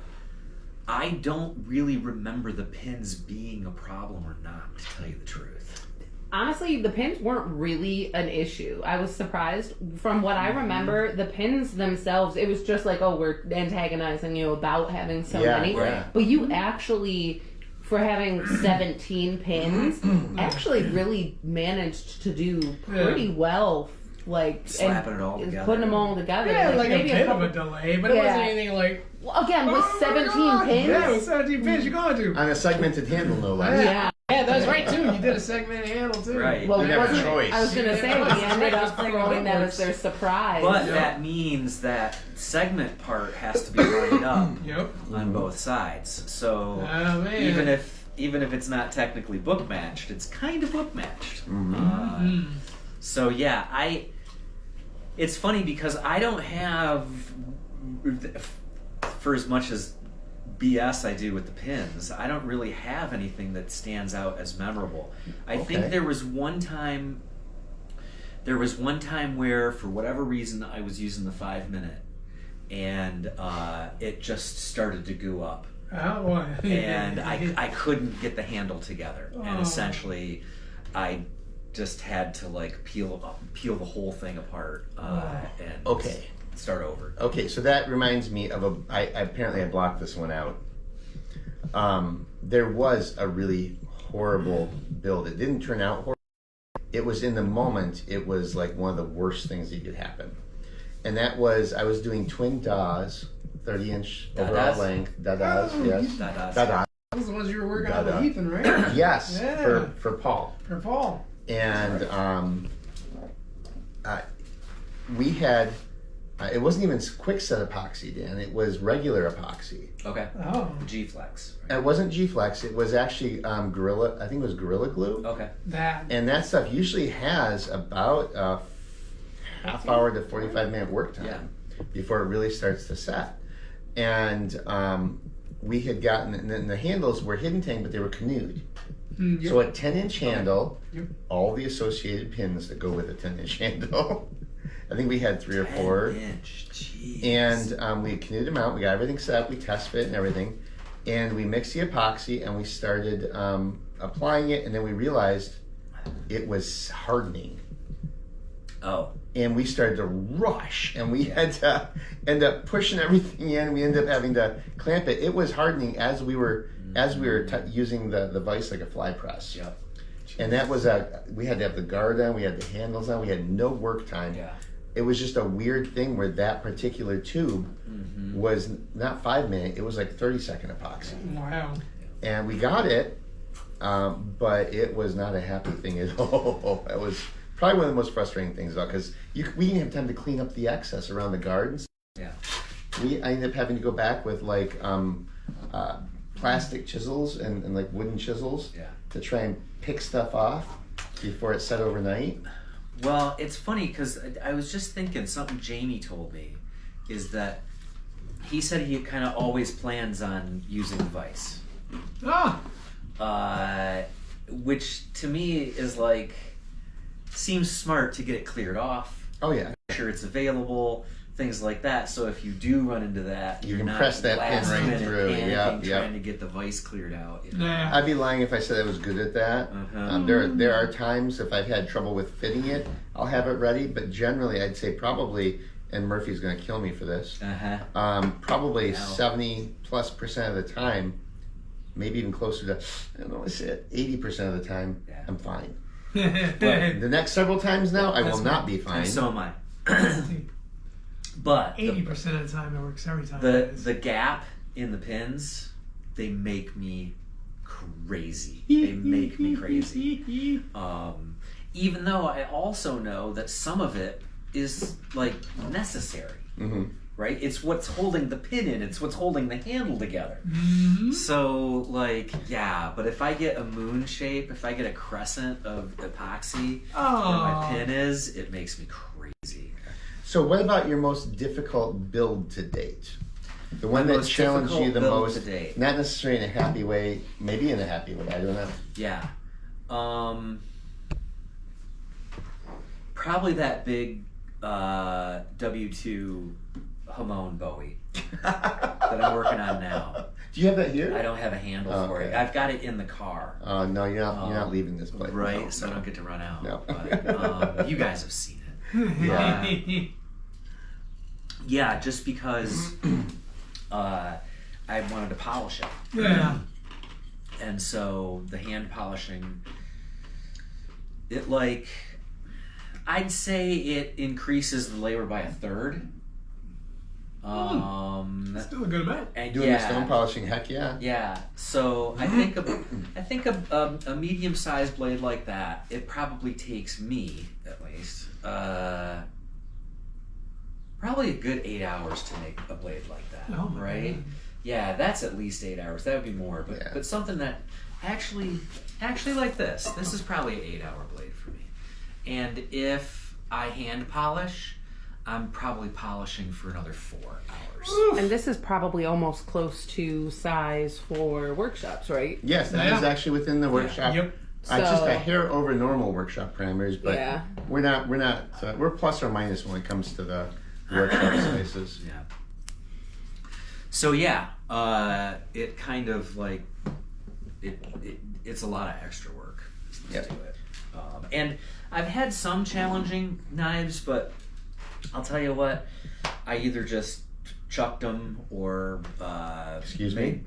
I don't really remember the pins being a problem or not, to tell you the truth. Honestly, the pins weren't really an issue. I was surprised. From what I remember, the pins themselves, it was just like, oh, we're antagonizing you about having so Yeah, many. right. But you actually, for having 17 pins, actually really managed to do pretty well. Like, Slapping and it all together. putting them all together. Yeah, like a maybe bit of couple- a delay, but it Yeah. wasn't anything like. Well, again, with "Oh my 17 God." pins. Yeah, with 17 pins, you're going to. On a segmented handle, no less. Yeah. Yeah, that's right too. You did a segment handle too. Right. Well, You it have a wasn't, choice. I was going to say, we ended up throwing that as their surprise. But that means that segment part has to be lined up Yep. on both sides. So Oh man. even if it's not technically book matched, it's kind of book matched. So yeah, it's funny because I don't have, for as much as BS I do with the pins, I don't really have anything that stands out as memorable. I Okay. think there was one time where, for whatever reason, I was using the 5-minute, and it just started to goo up, Oh, boy. and I couldn't get the handle together, and Oh. essentially, I just had to like peel the whole thing apart and Okay. start over. Okay, so that reminds me of I apparently I blocked this one out. There was a really horrible build. It didn't turn out horrible. It was in the moment, it was like one of the worst things that could happen. And that was, I was doing twin DAWs, 30-inch overall Dadas? length, Dadas, Oh, yes. Dadas. Dadas, Those are the ones you were working on with Dada. Ethan, right? yes, Yeah. for Paul. For Paul. And we had, it wasn't even quick set epoxy, Dan. It was regular epoxy. Okay. Oh. G-Flex. It wasn't G-Flex. It was actually Gorilla. I think it was Gorilla Glue. Okay. That. And that stuff usually has about a half hour to 45-minute work time before it really starts to set. And we had gotten, and then the handles were hidden tank, but they were canoed. Yep. So a 10-inch handle, Yep. all the associated pins that go with a 10-inch handle. I think we had 3 or 4. 10-inch. Jeez. And we canoed them out. We got everything set up. We test fit and everything. And we mixed the epoxy and we started applying it. And then we realized it was hardening. Oh. and we started to rush, and we had to end up pushing everything in. We ended up having to clamp it. It was hardening as we were using the vise like a fly press. Yep. And that was we had to have the guard on, we had the handles on, we had no work time. Yeah. It was just a weird thing where that particular tube was not 5 minute, it was like 30-second epoxy. Wow. And we got it, but it was not a happy thing at all. That was probably one of the most frustrating things about, because we didn't have time to clean up the excess around the gardens. Yeah. I ended up having to go back with like plastic chisels and like wooden chisels to try and pick stuff off before it set overnight. Well, it's funny because I was just thinking something Jamie told me is that he said he kind of always plans on using the vise. Which to me is like, seems smart to get it cleared off. Oh yeah. Make sure it's available, things like that. So if you do run into that, You you're can not press that pin last right minute through. panicking, Yep. trying to get the vise cleared out. You know? Yeah. I'd be lying if I said I was good at that. There are times if I've had trouble with fitting it, I'll have it ready, but generally I'd say probably, and Murphy's going to kill me for this, probably 70+% of the time, maybe even closer to, I don't know, let's say 80% of the time, I'm fine. But the next several times now, I will not be fine. And so am I. But 80% of the time it works every time. the gap in the pins, they make me crazy. They make me crazy. Even though I also know that some of it is like necessary. Right? It's what's holding the pin in. It's what's holding the handle together. So, like, yeah. But if I get a moon shape, if I get a crescent of epoxy where my pin is, it makes me crazy. So what about your most difficult build to date? The one My that most challenged you the difficult build most, to date. not necessarily in a happy way, maybe in a happy way, I don't know. Yeah. Probably that big W2 Hamon Bowie that I'm working on now. Do you have that here? I don't have a handle for it. I've got it in the car. No, you're not leaving this place. Right, No, so no. I don't get to run out. No. But, you guys have seen it. Yeah, just because I wanted to polish it. Yeah. And so the hand polishing, I'd say it increases the labor by 1/3. That's still a good amount. And Doing the stone polishing, heck yeah. Yeah, so I think a medium-sized blade like that, it probably takes me, at least, probably a good 8 hours to make a blade like that, Oh my right? God. Yeah, that's at least 8 hours. That would be more, but something that actually like this. This is probably an 8-hour blade for me. And if I hand polish, I'm probably polishing for another 4 hours. And this is probably almost close to size for workshops, right? Yes, that is actually within the workshop. Yep. Just a hair over normal workshop parameters, but Yeah. we're plus or minus when it comes to the workshop sizes. Yeah. So yeah, it kind of like it's a lot of extra work to Yep. do it. And I've had some challenging knives, but I'll tell you what, I either just chucked them or Excuse me?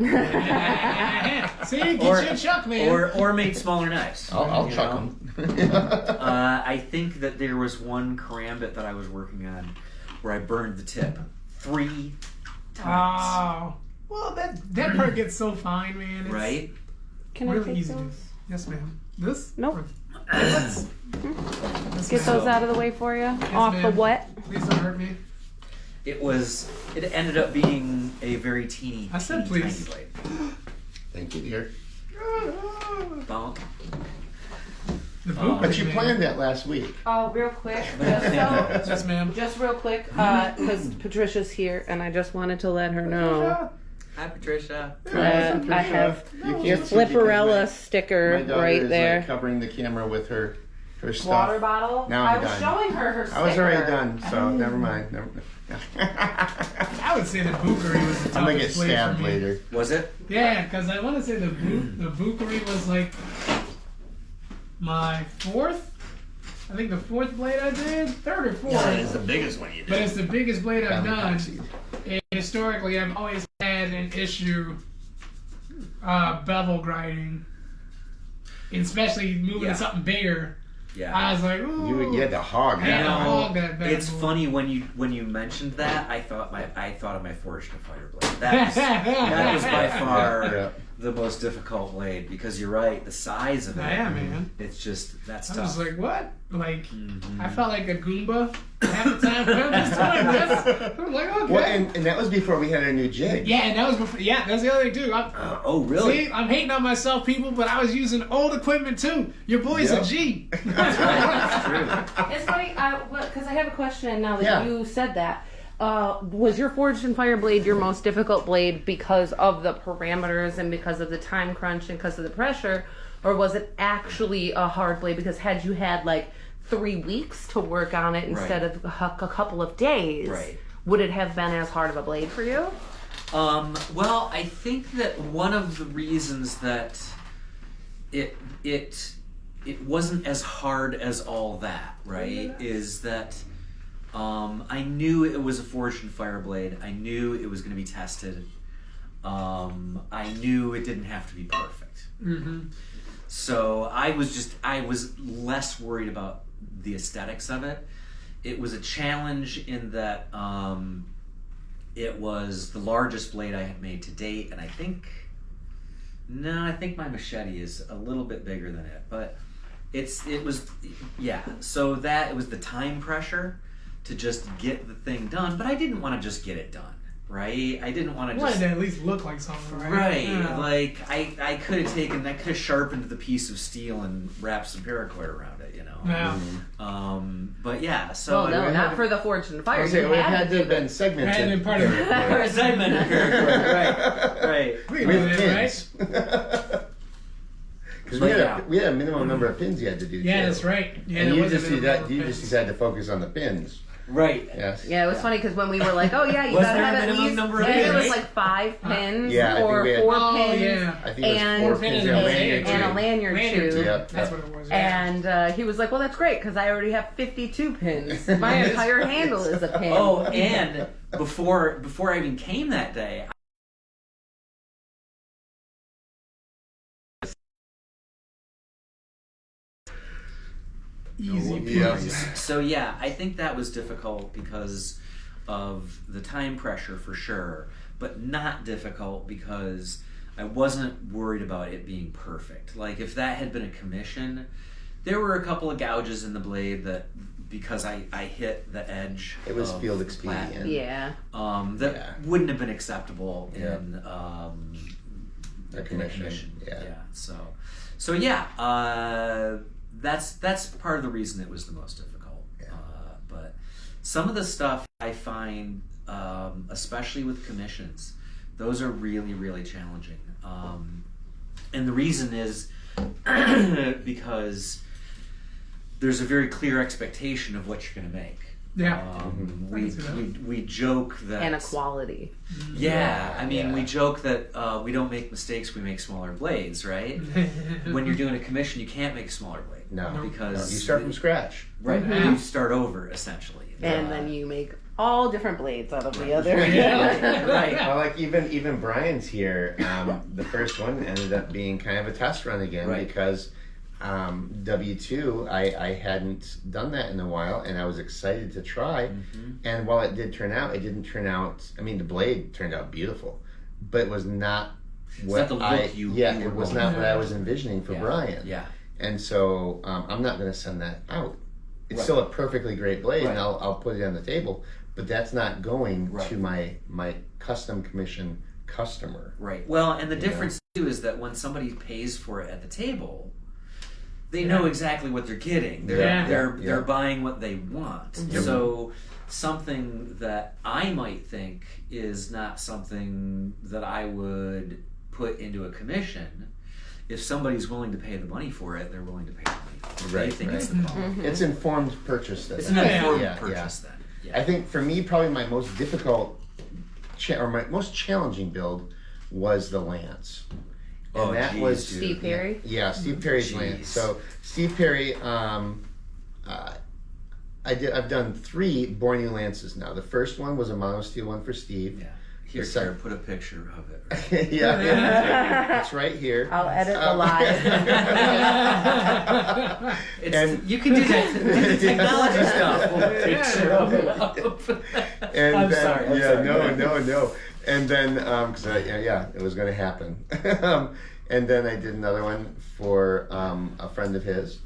See, get you a chuck, man. or made smaller knives. I'll you chuck know? them. I think that there was one karambit that I was working on where I burned the tip 3 times. Oh. Well, that part gets so fine, man. It's Right? Can I really take easy to do. those? Yes, ma'am. This? Nope. Let's Get those out of the way for you. Off the ma'am. what? Please don't hurt me. It ended up being a very teeny, I said teeny please. tiny blade. Thank you, dear. Bonk. The boot But you man. planned that last week. Oh, real quick. Yes, ma'am. Just real quick, because Patricia's here, and I just wanted to let her know Hi, Patricia. that I have You your can't see because Flipperella sticker my daughter right is there. like covering the camera with her stuff. Water bottle. Now I I'm was done. showing her sticker. I was already done, so never mind. I would say the Bookery was the toughest I'm gonna get blade stabbed for me. later. Was it? Yeah, because I want to say the Bookery was like my 4th I think the fourth blade I did, third or fourth. Yeah, it's the biggest one you did. But it's the biggest blade I've Family done. Foxy. And historically, I've always had an issue bevel grinding, and especially moving to something bigger. Yeah. I was like, ooh. You had to hog I had to that. hog that bad It's boy. funny when you mentioned that, I thought of my Forged in Fire blade. That was by far Yeah. the most difficult blade, because you're right, the size of it. Yeah, man. It's just that's I tough. was like, what? Like, Mm-hmm. I felt like a Goomba half the time. I'm just doing this. I was like, okay. Well, and that was before we had our new jig. Yeah, and that was before. Yeah, that's the other thing too. Oh, really? See, I'm hating on myself, people, but I was using old equipment too. Your boy's Yep. a G. That's true. It's funny, because I have a question now that Yeah. you said that. Was your Forged in Fire blade your most difficult blade because of the parameters and because of the time crunch and because of the pressure? Or was it actually a hard blade because had you had like 3 weeks to work on it instead of a couple of days, Right. would it have been as hard of a blade for you? Well, I think that one of the reasons that it wasn't as hard as all that, right, is that I knew it was a Forged in Fire blade. I knew it was going to be tested. I knew it didn't have to be perfect. Mm-hmm. So I was less worried about the aesthetics of it. It was a challenge in that it was the largest blade I had made to date, and I think my machete is a little bit bigger than it, but it was so that it was the time pressure to just get the thing done, but I didn't want to just get it done, right? I didn't want to Wanted just to at least look like something, right? right. Yeah. Like I could have sharpened the piece of steel and wrapped some paracord around it, you know. Yeah. But yeah, so Well, no, we not had- for the Forged in I Fire. was saying, You it had had to have been segmented. Had to be part of it. segmented paracord, right. We can do With that, right? pins. Because But we had a minimum number of pins you had to do. Yeah, too. that's right. Yeah, And there you was a just minimum of you pins. just decided to focus on the pins. Right. Yes. Yeah, it was funny because when we were like, "Oh yeah, you Was gotta there a have at minimum least," number of I think it was pins? like 5 pins Yeah, I think or we had- 4 Oh, pins, yeah. I think it was And- 4 Pin pins and and a a lanyard. and a too. lanyard too. Yep. That's what it was. Yeah. And he was like, "Well, that's great because I already have 52 pins. My entire handle is a pin." Oh, and before I even came that day, Easy Yeah. peasy. so yeah, I think that was difficult because of the time pressure for sure, but not difficult because I wasn't worried about it being perfect. Like if that had been a commission, there were a couple of gouges in the blade that because I hit the edge. It was of field the plat, expedient. Yeah. that Yeah. wouldn't have been acceptable Yeah. in A in a commission. commission. Yeah. So yeah, that's part of the reason it was the most difficult. Yeah. But some of the stuff I find, especially with commissions, those are really, really challenging. And the reason is because there's a very clear expectation of what you're going to make. Yeah. Mm-hmm. I can see that. We joke that And equality. yeah, I mean, Yeah. we joke that we don't make mistakes, we make smaller blades, right? When you're doing a commission, you can't make a smaller blade. No. Because You start from scratch. right, Mhm. you start over essentially. And then you make all different blades out of the other. right. Well, like even Brian's here. The first one ended up being kind of a test run again Right. because W2 I hadn't done that in a while, and I was excited to try. And while it did turn out, it didn't turn out. I mean, the blade turned out beautiful, but it was not what not the look I. you it were was going not for. what I was envisioning for Yeah. Brian. Yeah. And so I'm not going to send that out. It's Right. still a perfectly great blade, Right. and I'll put it on the table. But that's not going Right. to my custom commission customer. Right. Well, and the Yeah. difference too is that when somebody pays for it at the table, they know exactly what they're getting. They're Yeah. they're Yeah. they're buying what they want. Yep. So something that I might think is not something that I would put into a commission. If somebody's willing to pay the money for it, they're willing to pay the money for it. They Right, think it's right. the quality. It's informed purchase. It's an Yeah. informed Yeah, purchase then. I Yeah. think for me, probably my most difficult or my most challenging build was the Lance. And Oh, that geez, was dude. Steve Perry? Yeah, Steve Perry's Jeez. Lance. So Steve Perry, I've done 3 Borneo lances now. The first one was a monosteel one for Steve. Yeah. Here, Sarah, put a picture of it. Yeah, it's right here. I'll edit the live. And- you can do that. The technology stuff. We'll picture of it. And I'm then, sorry. yeah, no. And then, because it was going to happen. And then I did another one for a friend of his.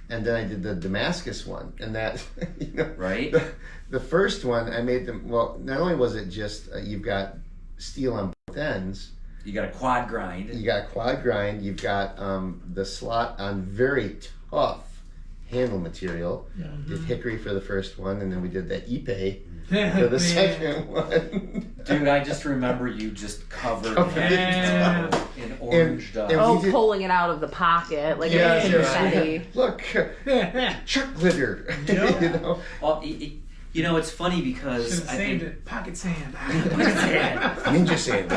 And then I did the Damascus one. And that, Right. The first one, I made them, well, not only was it just, you've got steel on both ends, You got a quad grind. you got quad grind, you've got the slot on very tough handle material. Did hickory for the first one, and then we did that Ipe for the second one. Dude, I just remember you just covered Covered it in orange dust. and Oh, we did- pulling it out of the pocket like Yeah, a confetti. Look, chuck glitter. Well, it's funny because Should have I saved think it. Pocket sand. Ninja sand.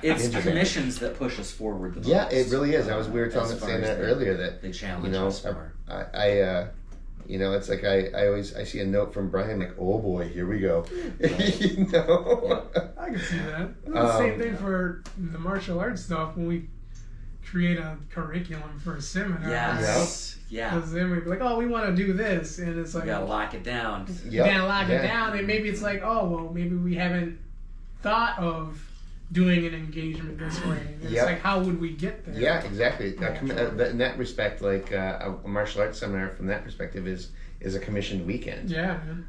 it's Ninja sand. commissions that push us forward the most. Yeah, it really is. We were As saying far as that earlier, that they challenge us more. it's like I see a note from Brian like, oh boy, here we go. I can see that. It's the same thing for the martial arts stuff when we create a curriculum for a seminar. Yes. Yeah. Because then we'd be like, oh, we want to do this. And it's like, You gotta lock it down. you gotta lock it down. And maybe it's like, oh, well, maybe we haven't thought of doing an engagement this way. And it's Yep. like, how would we get there? Yeah, exactly. In that respect, like a martial arts seminar from that perspective is a commissioned weekend. Yeah, man.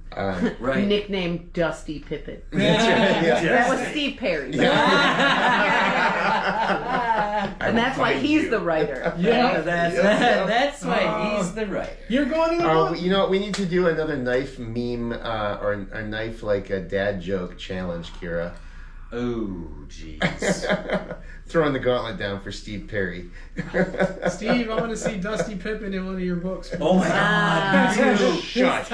Right. Nicknamed Dusty Pippin. That's right, yeah. That was Steve Perry. And that's why he's the writer. Yeah. That's why he's the writer. You're going to the book? You know what? We need to do another knife meme or a knife like a dad joke challenge, Kira. Oh, jeez. Throwing the gauntlet down for Steve Perry. Steve, I want to see Dusty Pippin in one of your books. Oh my God. Shut.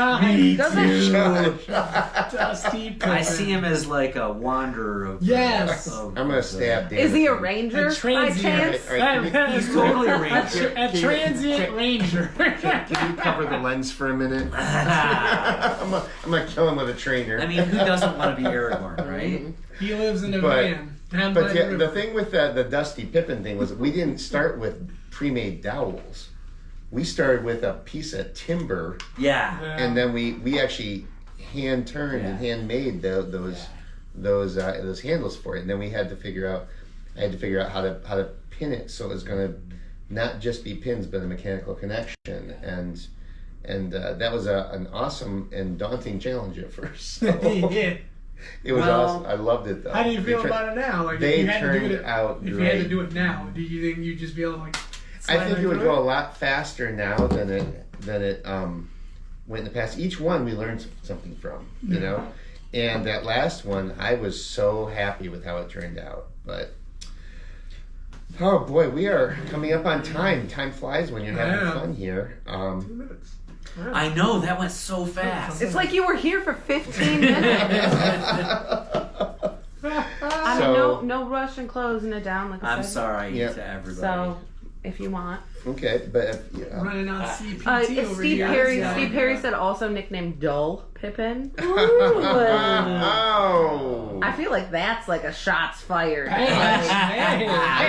Dusty Pippin. I see him as like a wanderer of. Yes. I'm gonna stab Dan. Is he a ranger A by transient. chance? All right, can He's totally a ranger. A transient ranger. you cover the lens for a minute? I'm gonna kill him with a trainer. I mean, who doesn't want to be Aragorn, right? He lives in a But- van. Down But by yeah, the the river. thing with the Dusty Pippin thing was we didn't start with pre-made dowels. We started with a piece of timber, Yeah. and then we actually hand turned and handmade those handles for it. And then I had to figure out how to pin it so it was going to not just be pins but a mechanical connection. And that was an awesome and daunting challenge at first. So Yeah. it was Well, awesome. I loved it though. How do you feel They about it now? Like, they if you had to do turned it, out if you had to great. do it now, do you think you'd just be able to like? I slide think right it would through go a lot faster now than it went in the past. Each one we learned something from, you know. And that last one, I was so happy with how it turned out. But oh boy, we are coming up on time. Time flies when you're having Yeah. fun here. 2 minutes. I know, that went so fast. It's like you were here for 15 minutes. I mean, So- no rush and closing it down like I I'm said. sorry Yeah. to everybody. So, if you want. Okay, but Running on CPT It's over Steve here. Perry. Yeah. Steve Perry said also nicknamed Dull Pippin. oh, I feel like that's like a shots fired. Hey,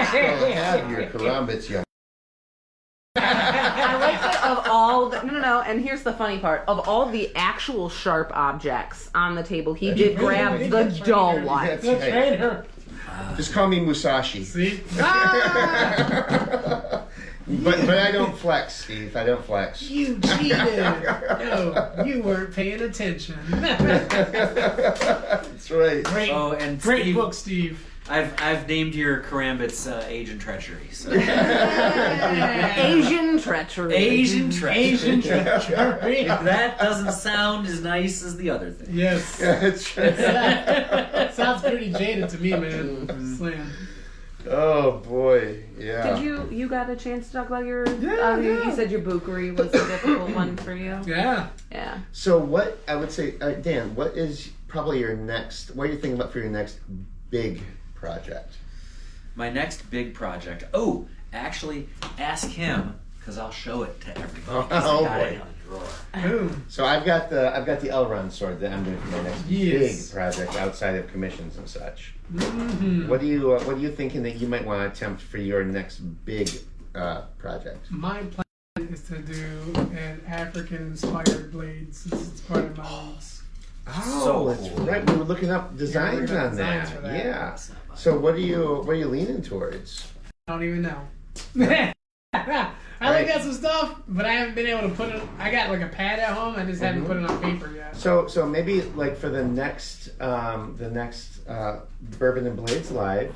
still have your karambits, young. I like that of all the, no, and here's the funny part. Of all the actual sharp objects on the table, he did grab the dull one. That's The right. trainer. Just call me Musashi. See? But I don't flex, Steve. I don't flex. You cheated. No, you weren't paying attention. That's right. Great, Oh, and great Steve, book, Steve. I've named your karambits Asian treachery. So. Asian treachery. Asian treachery. Asian treachery. That doesn't sound as nice as the other thing. Yes. That's right. Sounds pretty jaded to me, man. Just saying. Oh boy, yeah. Did you got a chance to talk about your? Yeah. You said your bookery was a difficult one for you. Yeah. Yeah. So what I would say, Dan, what is probably your next? What are you thinking about for your next big project? My next big project. Oh, actually, ask him because I'll show it to everybody. 'cause I Oh, got it boy. in a drawer. Boom. So I've got the Elrond sword that I'm doing for my next Yes. big project outside of commissions and such. Mm-hmm. What are you thinking that you might want to attempt for your next big project? My plan is to do an African-inspired blade since it's part of my roots. Oh, So that's cool. right. We were looking up designs looking up on designs that. for that. Yeah. That's not bad. So what are you leaning towards? I don't even know. I looked at some stuff, but I haven't been able to put it. I got like a pad at home. I just haven't put it on paper yet. So maybe like for the next Bourbon and Blades Live,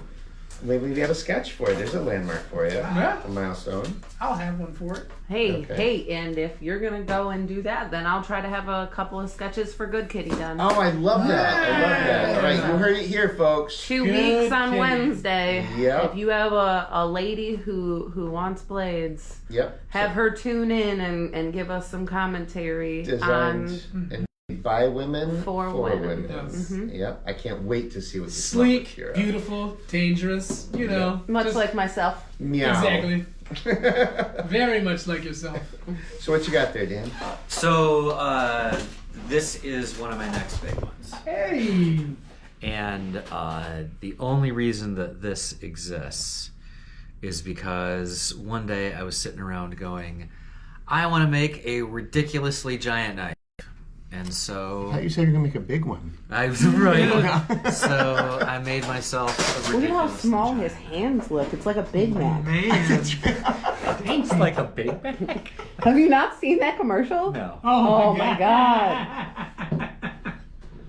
maybe we have a sketch for it. There's a landmark for you, Yeah. a milestone. I'll have one for it. Hey, and if you're gonna go and do that, then I'll try to have a couple of sketches for Good Kitty done. Oh, I love that. I love that. All right, you heard it here, folks. 2 Good weeks on Kitty. Wednesday. Yep. If you have a lady who wants blades, Yep. have her tune in and give us some commentary Designed and made by women For for women. women. Yes. Yep. I can't wait to see what you come up with Sleek, here. beautiful, dangerous. You know, much just- like myself. Meow. exactly. Very much like yourself. So what you got there, Dan? So this is one of my next big ones. Hey. And the only reason that this exists is because one day I was sitting around going, I want to make a ridiculously giant knife. And so you said you were gonna make a big one. I was right. So I made myself a Look at how ridiculously small giant his hands look. It's like a Big Mac. Man. It's like a Big Mac. Have you not seen that commercial? No. Oh my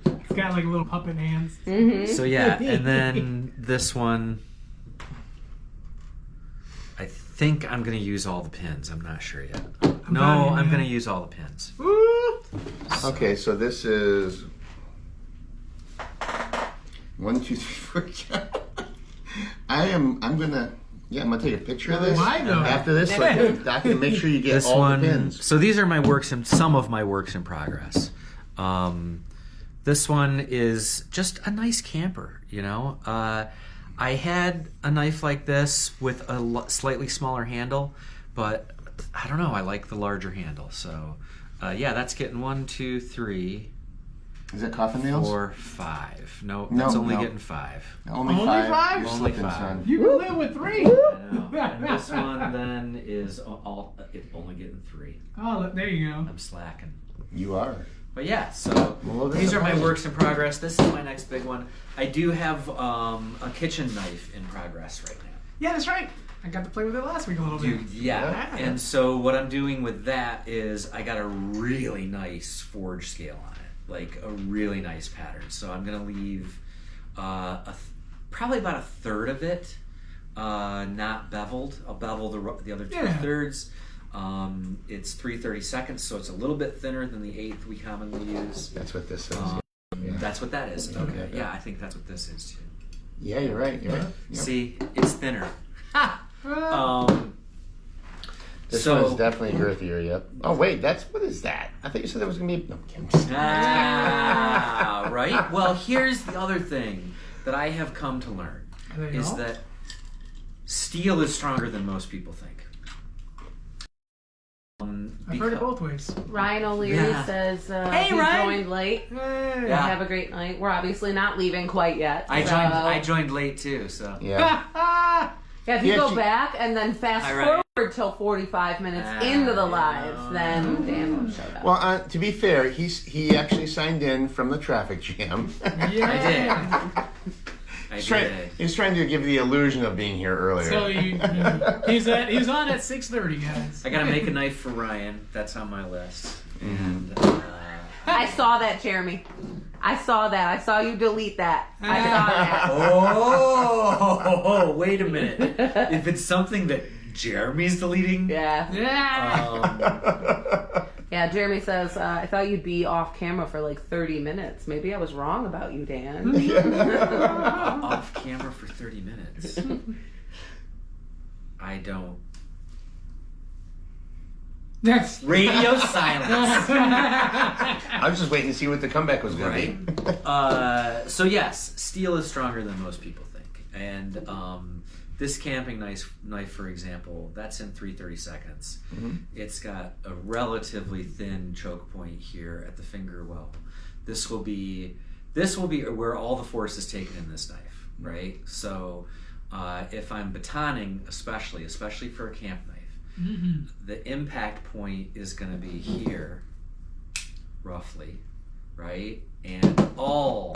It's got like little puppet hands. Mm-hmm. So yeah, and then this one, I think I'm gonna use all the pins. I'm not sure yet. I'm gonna use all the pins. Woo. Okay, so this is 1, 2, 3, 4. I'm gonna take a picture of this Why though? after this. So I can make sure you get This all one. the pins. So these are my some of my works in progress. This one is just a nice camper. You know, I had a knife like this with a slightly smaller handle, but I don't know. I like the larger handle. So yeah, that's getting 1, 2, 3. Is that coffin nails? 4, 5. No, No, that's only no. getting 5. Only Only 5. five? You're Only slipping, 5. son. You can live with 3. I know. And this one then is it's only getting 3. Oh, there you go. I'm slacking. You are. But yeah, so Well, this these is are my amazing. works in progress. This is my next big one. I do have a kitchen knife in progress right now. Yeah, that's right. I got to play with it last week a little bit. Yeah. And so what I'm doing with that is I got a really nice forge scale on it, like a really nice pattern. So I'm gonna leave probably about a third of it not beveled. I'll bevel the other 2/3. It's 3/32, so it's a little bit thinner than the 1/8 we commonly use. That's what this is. That's what that is. Okay. Okay. Yeah, I think that's what this is too. Yeah, you're right. You're right. Yep. See, it's thinner. Ha! This so- one's definitely girthier. Yep. Oh wait, what is that? I thought you said that was gonna be. No, I'm kidding. Right? Well, here's the other thing that I have come to learn There you is go. that steel is stronger than most people think. I've heard it both ways. Ryan O'Leary Yeah. says Hey, he Ryan. joined late. Hey. Yeah. Have a great night. We're obviously not leaving quite yet. I so- joined late too, so Yeah. Yeah, if you Yeah, go she- back and then fast All right. forward till 45 minutes into the live, yeah. then Dan will show up. Well, to be fair, he actually signed in from the traffic jam. Yeah. I He's did. trying to give the illusion of being here earlier. So he was on at 6:30, guys. I gotta make a knife for Ryan. That's on my list. And I saw that, Jeremy. I saw that. I saw you delete that. I saw that. oh, wait a minute. If it's something that Jeremy's deleting, Yeah. Yeah. Yeah, Jeremy says, I thought you'd be off camera for like 30 minutes. Maybe I was wrong about you, Dan. off camera for 30 minutes. I don't. Next. Radio silence. I was just waiting to see what the comeback was going to be. So yes, steel is stronger than most people think, and this camping knife, for example, that's in 3/32. It's got a relatively thin choke point here at the finger well. This will be where all the force is taken in this knife, right? So if I'm batoning, especially for a camp knife, the impact point is going to be here, roughly, right? And all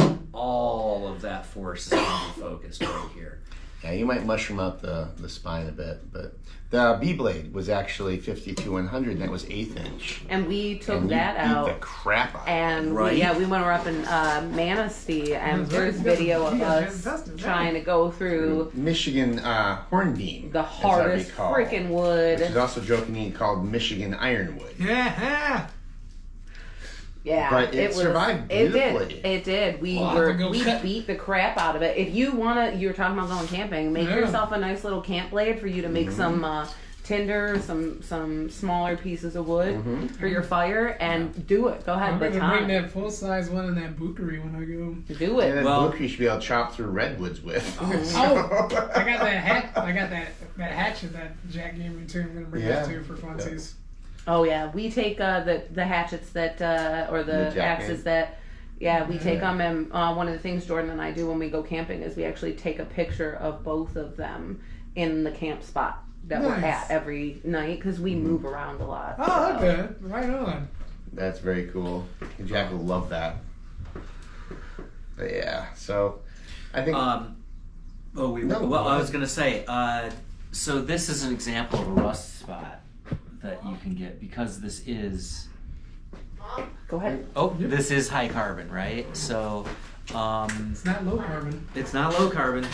of that force is going to be focused right here. Yeah, you might mushroom out the spine a bit, but the B-blade was actually 52-100, and that was 1/8 inch. And we took And that beat out. the crap out of it. And Right. we went up in Manistee, and there's video of us trying to go through Michigan hornbeam. the as I hardest recall, freaking wood. which is also jokingly called Michigan ironwood. Yeah. Yeah, But it survived beautifully. It did. We Well, I'll have to go cut- beat the crap out of it. If you you were talking about going camping, make Yeah. yourself a nice little camp blade for you to make some tinder, some smaller pieces of wood for your fire, and do it. Go ahead, I'm gonna bring baton. that full size one in that bookery when I go. Do And it. then Well- book you should be able to chop through redwoods with. Oh, I got that hat. I got that hatchet that Jack gave me too. I'm gonna bring that too for funsies. Oh yeah, we take the hatchets that or the jack axes man. that we take them, and one of the things Jordan and I do when we go camping is we actually take a picture of both of them in the camp spot that we're Nice. at every night because we move around a lot. Oh, so. okay. Right on. That's very cool. Jack will love that. But yeah, so I think I No, was gonna say, so this is an example of a rust spot that you can get because this is Go ahead. this is high carbon, right? So It's not low carbon. it's not low carbon.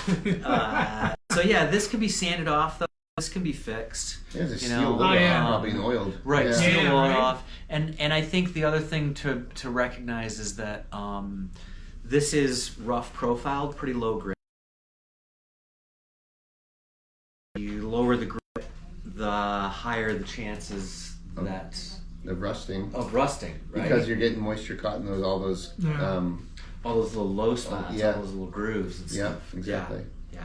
So yeah, this can be sanded off though. This can be fixed. there's a you steel know, lid Oh, yeah. probably and oiled. Right, Yeah. seal Yeah, it right. off. And I think the other thing to recognize is that this is rough profiled, pretty low grit. You lower the grit, the higher the chances that The rusting. of rusting, right? Because you're getting moisture caught in all those Yeah. all those little low spots, yeah. all those little grooves and yeah, stuff. exactly. Yeah.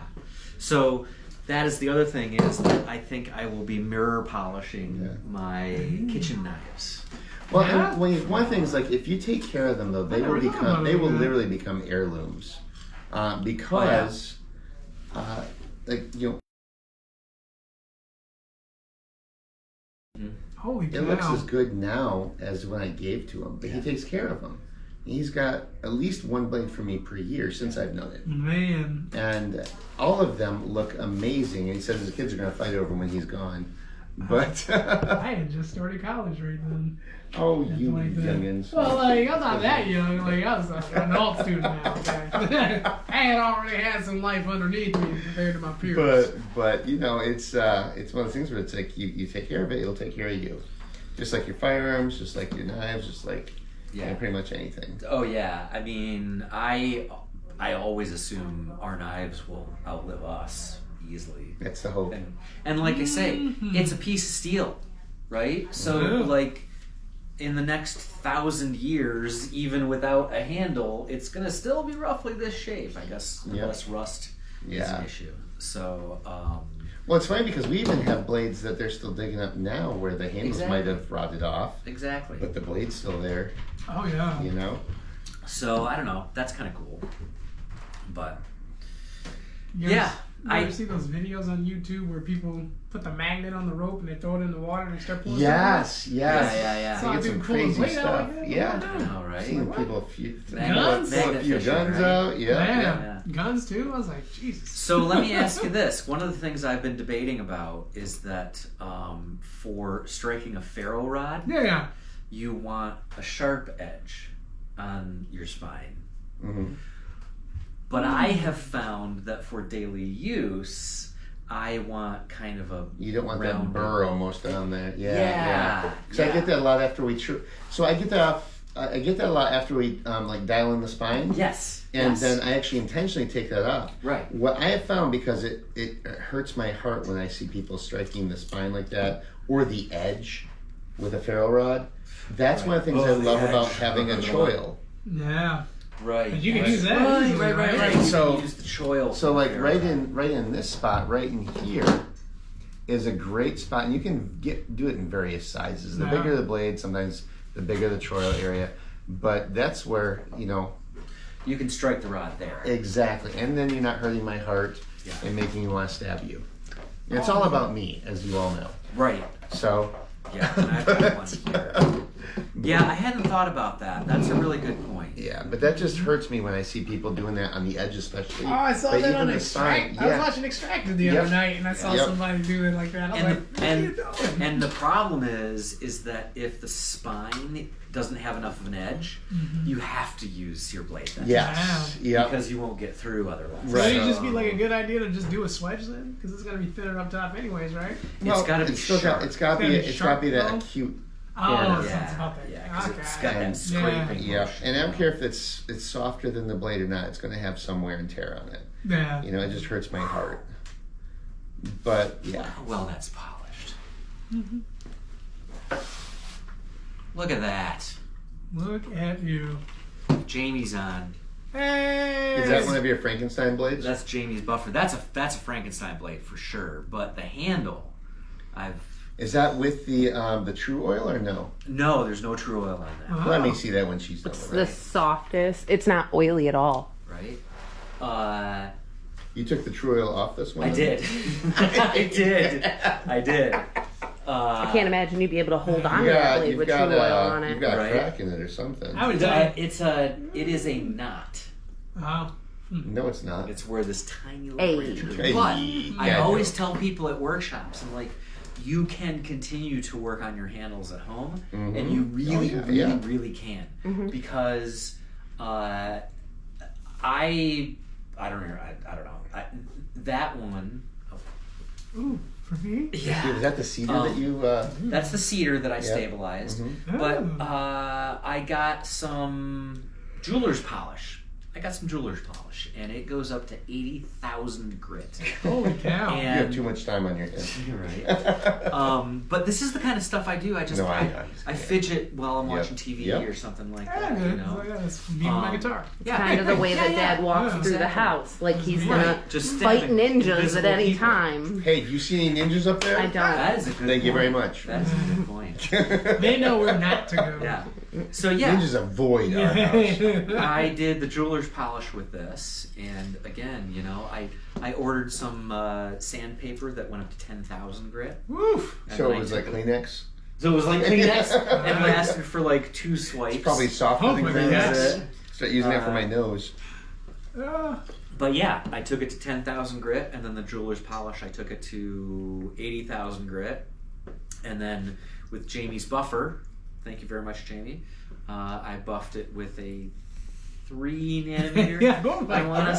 So that is the other thing is that I think I will be mirror polishing my kitchen knives. Well, Yeah. and one thing is like if you take care of them though, they never will thought become about they it will like that. literally become heirlooms, because like you know Holy it looks cow. as good now as when I gave to him, but he takes care of them. He's got at least one blade for me per year since I've known it. Man. And all of them look amazing. And he says his kids are going to fight over him when he's gone. But I had just started college right then. oh, you Like that. youngins! Well, like, I'm not that young. Like, I was like an adult student now. Okay? I had already had some life underneath me compared to my peers. But you know, it's one of those things where it's like you take care of it, it'll take care of you. Just like your firearms, just like your knives, just like pretty much anything. Oh yeah, I mean, I always assume our knives will outlive us easily. That's the hope. And like I say, it's a piece of steel, right? So Yeah. like in the next 1,000 years, even without a handle, it's gonna still be roughly this shape, I guess, unless rust is an issue. So Well, it's funny because we even have blades that they're still digging up now where the handles might have rotted off, exactly. but the blade's still there. Oh, yeah. You know. So I don't know. That's kind of cool. But You yeah, You ever see those videos on YouTube where people put the magnet on the rope and they throw it in the water and they start pulling Yes. yeah. Saw They get some people pulling crazy weight out stuff. like that. Yeah. I know, right? Seeing What? people Guns? pull a few Magnet guns fishing, right? out. Yeah. Yeah. Guns too? I was like, Jesus. So let me ask you this. One of the things I've been debating about is that for striking a ferro rod, Yeah. you want a sharp edge on your spine. Mm-hmm. But I have found that for daily use, I want kind of a You don't want rounded- that burr almost on there. Yeah. So I Yeah. get that a lot after we. So I get that off. I get that a lot after we like dial in the spine. Yes. And yes. then I actually intentionally take that off. Right. What I have found, because it hurts my heart when I see people striking the spine like that or the edge with a ferro rod. That's one of the things I love about having a choil. Yeah. Right. But you can use that. Right. So- Use the choil. So like right in this spot, right in here, is a great spot, and you can do it in various sizes. The Yeah. bigger the blade, sometimes the bigger the choil area, but that's where you can strike the rod there. exactly, and then you're not hurting my heart and making me want to stab you. It's all about me, as you all know. Right. So Yeah. And I've got one here. Yeah, I hadn't thought about that. That's a really good point. yeah, but that just hurts me when I see people doing that on the edge, especially. Oh, I saw But that even on the Extract. spine, I was yeah. watching Extracted the Yep. other night, and I saw Yep. somebody do it like that. I was And like, what are you doing? and the problem is that if the spine doesn't have enough of an edge, you have to use your blade then. Yes. Yeah. Because you won't get through otherwise. So Right. it'd just be like a good idea to just do a swedge then, because it's gonna be thinner up top anyways, right? It's got to be still sharp. It's got to be. It's got to be that acute. Oh, corner. so it's about that. Yeah, because Okay. it's got that And- scraping. Yeah, motion. and I don't care if it's softer than the blade or not. It's going to have some wear and tear on it. Yeah. It just hurts my heart. But yeah, Well, that's polished. Look at that. Look at you. Jamie's on. Hey. is that one of your Frankenstein blades? That's Jamie's buffer. That's a Frankenstein blade for sure. But the handle, Is that with the true oil or no? no, there's no true oil on that, Let me see that when she's done It's with the it. softest. It's not oily at all. right? You took the true oil off this one? I did. I did. I can't imagine you'd be able to hold on to that Yeah, blade you've with got true oil on you've it. got a Right. crack in it or something. I would tell you. It is a knot. Oh. No, it's not. It's where this tiny little Hey. branch is. Hey. But I Yeah, always no. tell people at workshops, I'm like, you can continue to work on your handles at home, and you really, Oh, yeah. really can, because I don't know. I don't know. That one. Ooh, for me? Yeah. Is that the cedar that you? That's the cedar that I stabilized. But Oh. I got some jeweler's polish. And it goes up to 80,000 grit. Holy cow. You And have too much time on your hands. You're right. But this is the kind of stuff I do. I just No, I fidget while I'm Yep. watching TV Yep. or something like Yeah, that. good. You know. It's like, that's beating my guitar. Yeah. Kind of the way that Dad walks Yeah, through the exactly. house, like he's Right. gonna Just fight stabbing ninjas at invisible any people. time. Hey, do you see any ninjas up there? I don't. That is a good. Thank you point. very much. That's a good point. They know where not to go. Yeah. So yeah, Ninjas avoid our house. I did the jeweler's polish with this, and again, I ordered some sandpaper that went up to 10,000 grit. Woof. And So then it I was like took Kleenex. So it was like Kleenex, and it lasted for like 2 swipes. It's probably softer than Hopefully, Kleenex. yes. Start using that for my nose. But yeah, I took it to 10,000 grit, and then the jeweler's polish, I took it to 80,000 grit, and then with Jamie's buffer, thank you very much, Jamie. I buffed it with a 3 nanometer. Yeah, oh my I want to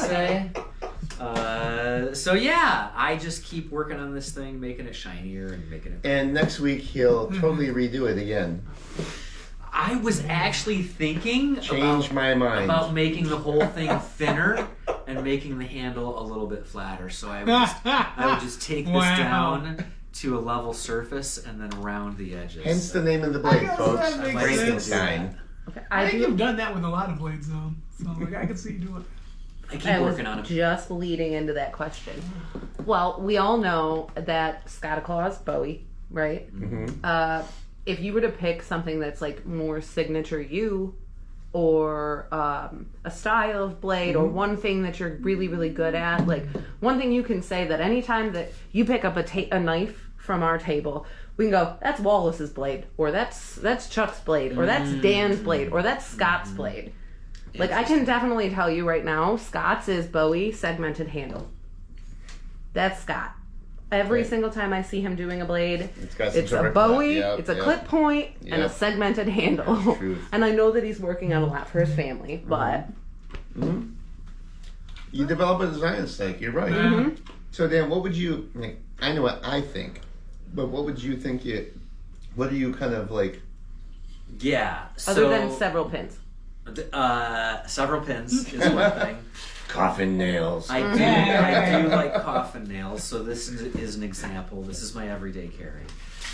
God. say. So yeah, I just keep working on this thing, making it shinier and making it. And next week he'll totally redo it again. I was actually thinking Change my mind. about making the whole thing thinner and making the handle a little bit flatter. So I would just take this Wow. down to a level surface and then around the edges. Hence the name of the blade, I guess folks. that makes Frankenstein. Okay, I I think you've do. done that with a lot of blades, though. So like, I can see you do it. I keep I was working on it. just leading into that question. Well, we all know that Scotaclaw is Bowie, right? Mm-hmm. If you were to pick something that's like more signature you, or a style of blade, or one thing that you're really, really good at, like one thing you can say that anytime that you pick up a knife from our table, we can go, that's Wallace's blade, or that's Chuck's blade, or that's Dan's blade, or that's Scott's blade. Like I can definitely tell you right now, Scott's is Bowie segmented handle. That's Scott. Every Okay. single time I see him doing a blade, It's got some it's sort a of Bowie, yep, it's a yep. clip point, and a Yep. segmented handle. Truth. And I know that he's working on a lot for his family, but You develop a design aesthetic. You're right. Mhm. So Dan, what would you? I know what I think, but what would you think? What do you kind of like? Yeah. other So, than several pins. several pins is one thing. Coffin nails. I do like coffin nails, so this is an example. This is my everyday carry.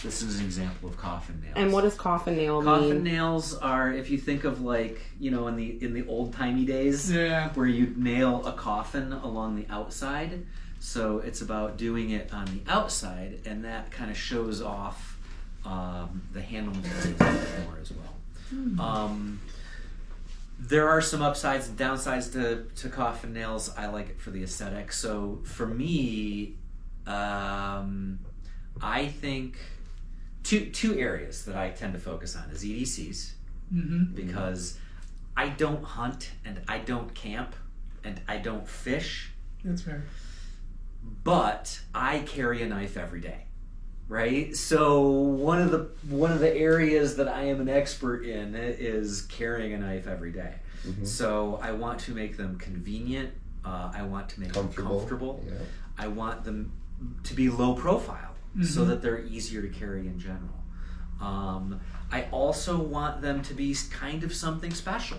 This is an example of coffin nails. And what does coffin nail mean? Coffin nails are, if you think of like, you know, in the old timey days, where you'd nail a coffin along the outside. So it's about doing it on the outside, and that kind of shows off the handle materials a bit more as well. There are some upsides and downsides to coffin nails. I like it for the aesthetic. So for me, I think two areas that I tend to focus on is EDCs, because I don't hunt and I don't camp and I don't fish. That's fair. But I carry a knife every day, right? So one of the areas that I am an expert in is carrying a knife every day. So I want to make them convenient. I want to make them comfortable. Yeah. I want them to be low profile so that they're easier to carry in general. I also want them to be kind of something special,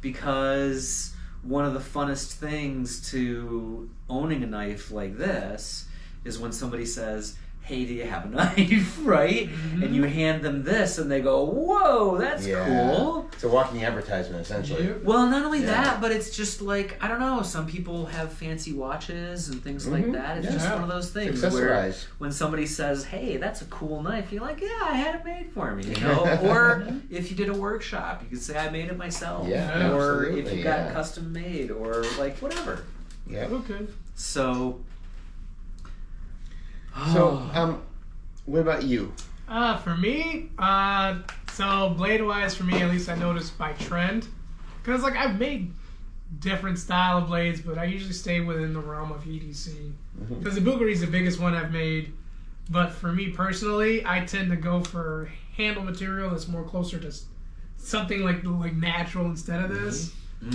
because one of the funnest things to owning a knife like this is when somebody says, hey, do you have a knife, right? And you hand them this and they go, whoa, that's cool. It's a walking advertisement, essentially. Well, not only that, but it's just like, I don't know, some people have fancy watches and things like that. It's just one of those things where when somebody says, hey, that's a cool knife, you're like, yeah, I had it made for me, you know? Or if you did a workshop, you could say, I made it myself. Yeah, or if you got it custom made, or like whatever. Yeah. Okay. So, what about you? For me, so blade-wise, for me, at least I noticed by trend, because like I've made different style of blades, but I usually stay within the realm of EDC. Because the Bugari is the biggest one I've made, but for me personally, I tend to go for handle material that's more closer to something like natural instead of this,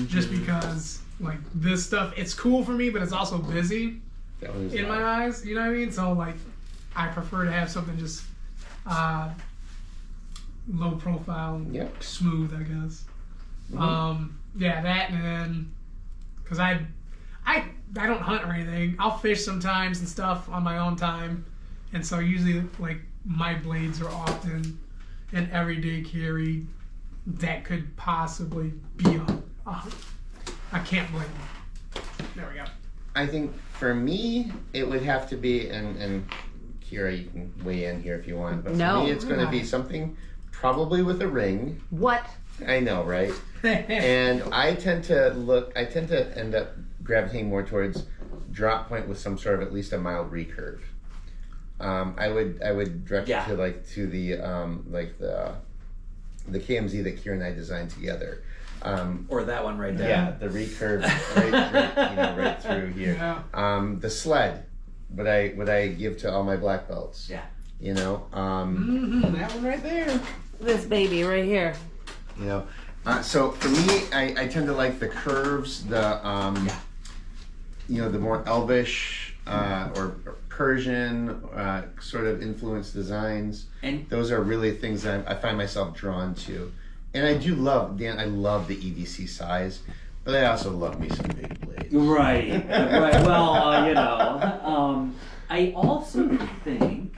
just because like this stuff, it's cool for me, but it's also busy in my eyes. You know what I mean? So like, I prefer to have something just low profile, smooth, I guess. That, and then because I don't hunt or anything. I'll fish sometimes and stuff on my own time, and so usually like my blades are often an everyday carry that could possibly be a camp blade. There we go. I think for me, it would have to be, and Kira, you can weigh in here if you want, but for me, it's going to be something probably with a ring. What? I know, right? And I tend to end up gravitating more towards drop point with some sort of at least a mild recurve. I would direct you to the KMZ that Kira and I designed together. Or that one right there. Yeah, the recurve right through here. Yeah. The sled, what I give to all my black belts. Yeah. You know. That one right there. This baby right here. You know. So for me, I tend to like the curves, the the more elvish or Persian sort of influenced designs. And those are really things that I find myself drawn to. And I do love, Dan, I love the EDC size, but I also love me some big blades. Right. Well, I also think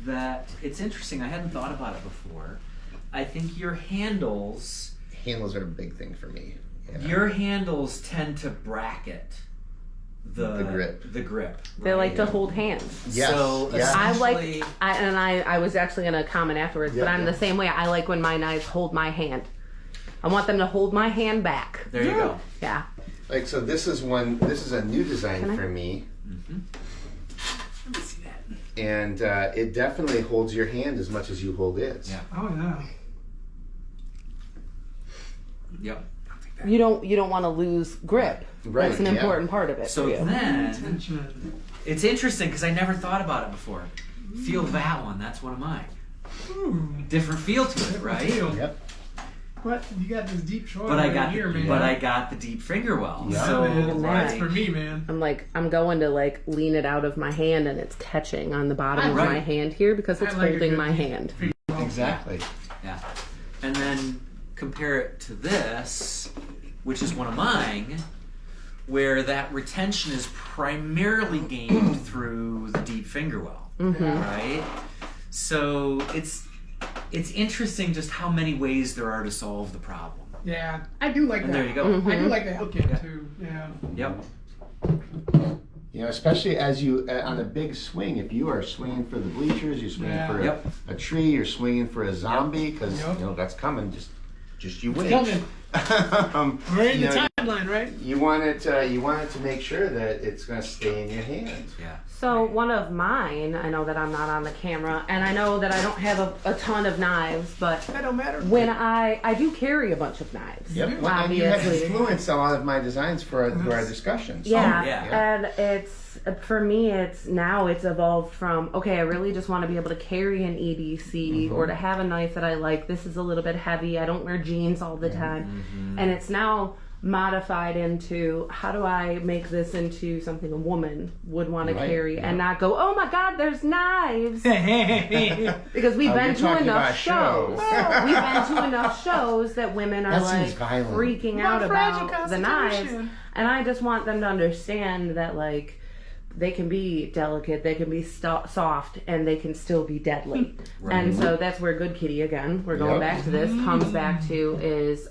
that it's interesting. I hadn't thought about it before. I think your handles... Handles are a big thing for me. Yeah. Your handles tend to bracket the grip. Right? They like to hold hands. Yes. So I was actually going to comment afterwards, but I'm the same way. I like when my knives hold my hand. I want them to hold my hand back. There you go. Yeah. Like, so this is a new design for me. Let me see that. And it definitely holds your hand as much as you hold it. Yeah. Oh yeah. Yep. You don't want to lose grip. Right. That's an important part of it. So then, it's interesting because I never thought about it before. Feel that one. That's one of mine. Different feel to it, right? Yep. But you got this deep shoulder But I man. got the deep finger well. Yeah, So man, that's for me, man. I'm going to like lean it out of my hand, and it's catching on the bottom of my hand here because it's holding my hand. Exactly. Yeah. And then compare it to this, which is one of mine, where that retention is primarily gained through the deep finger well, right? So it's interesting just how many ways there are to solve the problem. Yeah, I do like And that. there you go. I do like the Hellcat too. Yeah. Yep. You know, especially as you on a big swing, if you are swinging for the bleachers, you're swinging for Yep. a tree, you're swinging for a zombie, because Yep. you know that's coming. Just you wait. Coming. We're in You the know, timeline, right? You want it to make sure that it's going to stay in your hands. Yeah. So one of mine, I know that I'm not on the camera, and I know that I don't have a ton of knives, but That don't matter. when I do carry a bunch of knives. Yep. Well, and you have Obviously. influenced a lot of my designs for our discussions. Yeah, Oh, yeah. and it's for me. It's evolved from okay. I really just want to be able to carry an EDC or to have a knife that I like. This is a little bit heavy. I don't wear jeans all the time, and it's now modified into how do I make this into something a woman would want to Right, carry yeah. and not go, oh my God, there's knives. yeah. Because we've been you're to talking enough about shows. shows. We've been to enough shows that women are That like seems violent. freaking out fragile about the knives. constitution. And I just want them to understand that like they can be delicate, they can be soft, and they can still be deadly. Right. And so that's where Good Kitty, again, we're going Yep. back to this, comes back to is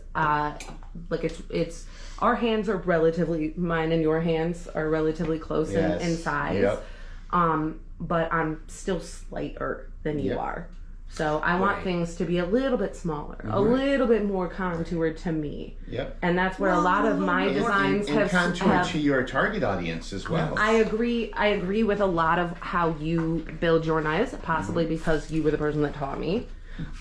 like it's our hands are relatively, mine and your hands are relatively close Yes. in size. Yep. But I'm still slighter than you Yep. are. So I want Right. things to be a little bit smaller, a little bit more contoured to me. Yep. And that's where a lot of my designs and contour have to your target audience as well. I agree with a lot of how you build your knives, possibly because you were the person that taught me.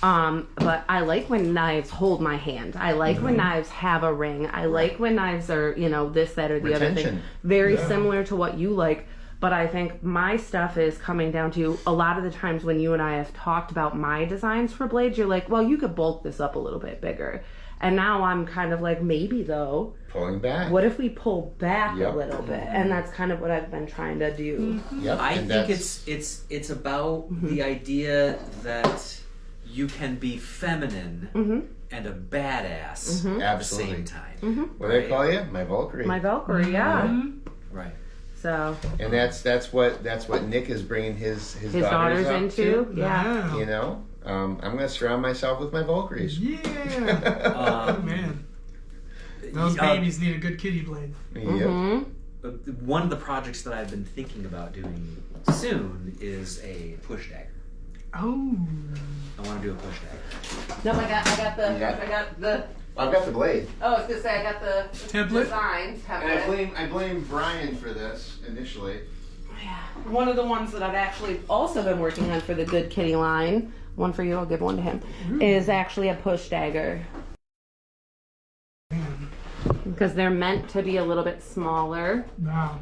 But I like when knives hold my hand. I like when knives have a ring. I like when knives are, this, that, or the other thing. Retention. Very similar to what you like. But I think my stuff is coming down to a lot of the times when you and I have talked about my designs for blades, you're like, well, you could bulk this up a little bit bigger. And now I'm kind of like, maybe though, Pulling back. what if we pull back Yep. a little bit? And that's kind of what I've been trying to do. Yep. I and think that's- it's about the idea that you can be feminine and a badass at the Absolutely. same time. What do I call you? My Valkyrie. My Valkyrie, yeah. Right. So And that's what Nick is bringing his his daughters daughters up into, to. yeah. You know, I'm going to surround myself with my Valkyries. Yeah. Oh, man. Those babies need a good kitty blade. Yep. One of the projects that I've been thinking about doing soon is a push dagger. Oh. I want to do a push dagger. No, I got the, Yeah. I got the. I've got the blade. Oh, I was gonna say I got the Template? design And template. I blame Brian for this initially. One of the ones that I've actually also been working on for the Good Kitty line, one for you, I'll give one to him, is actually a push dagger. Because they're meant to be a little bit smaller. Wow.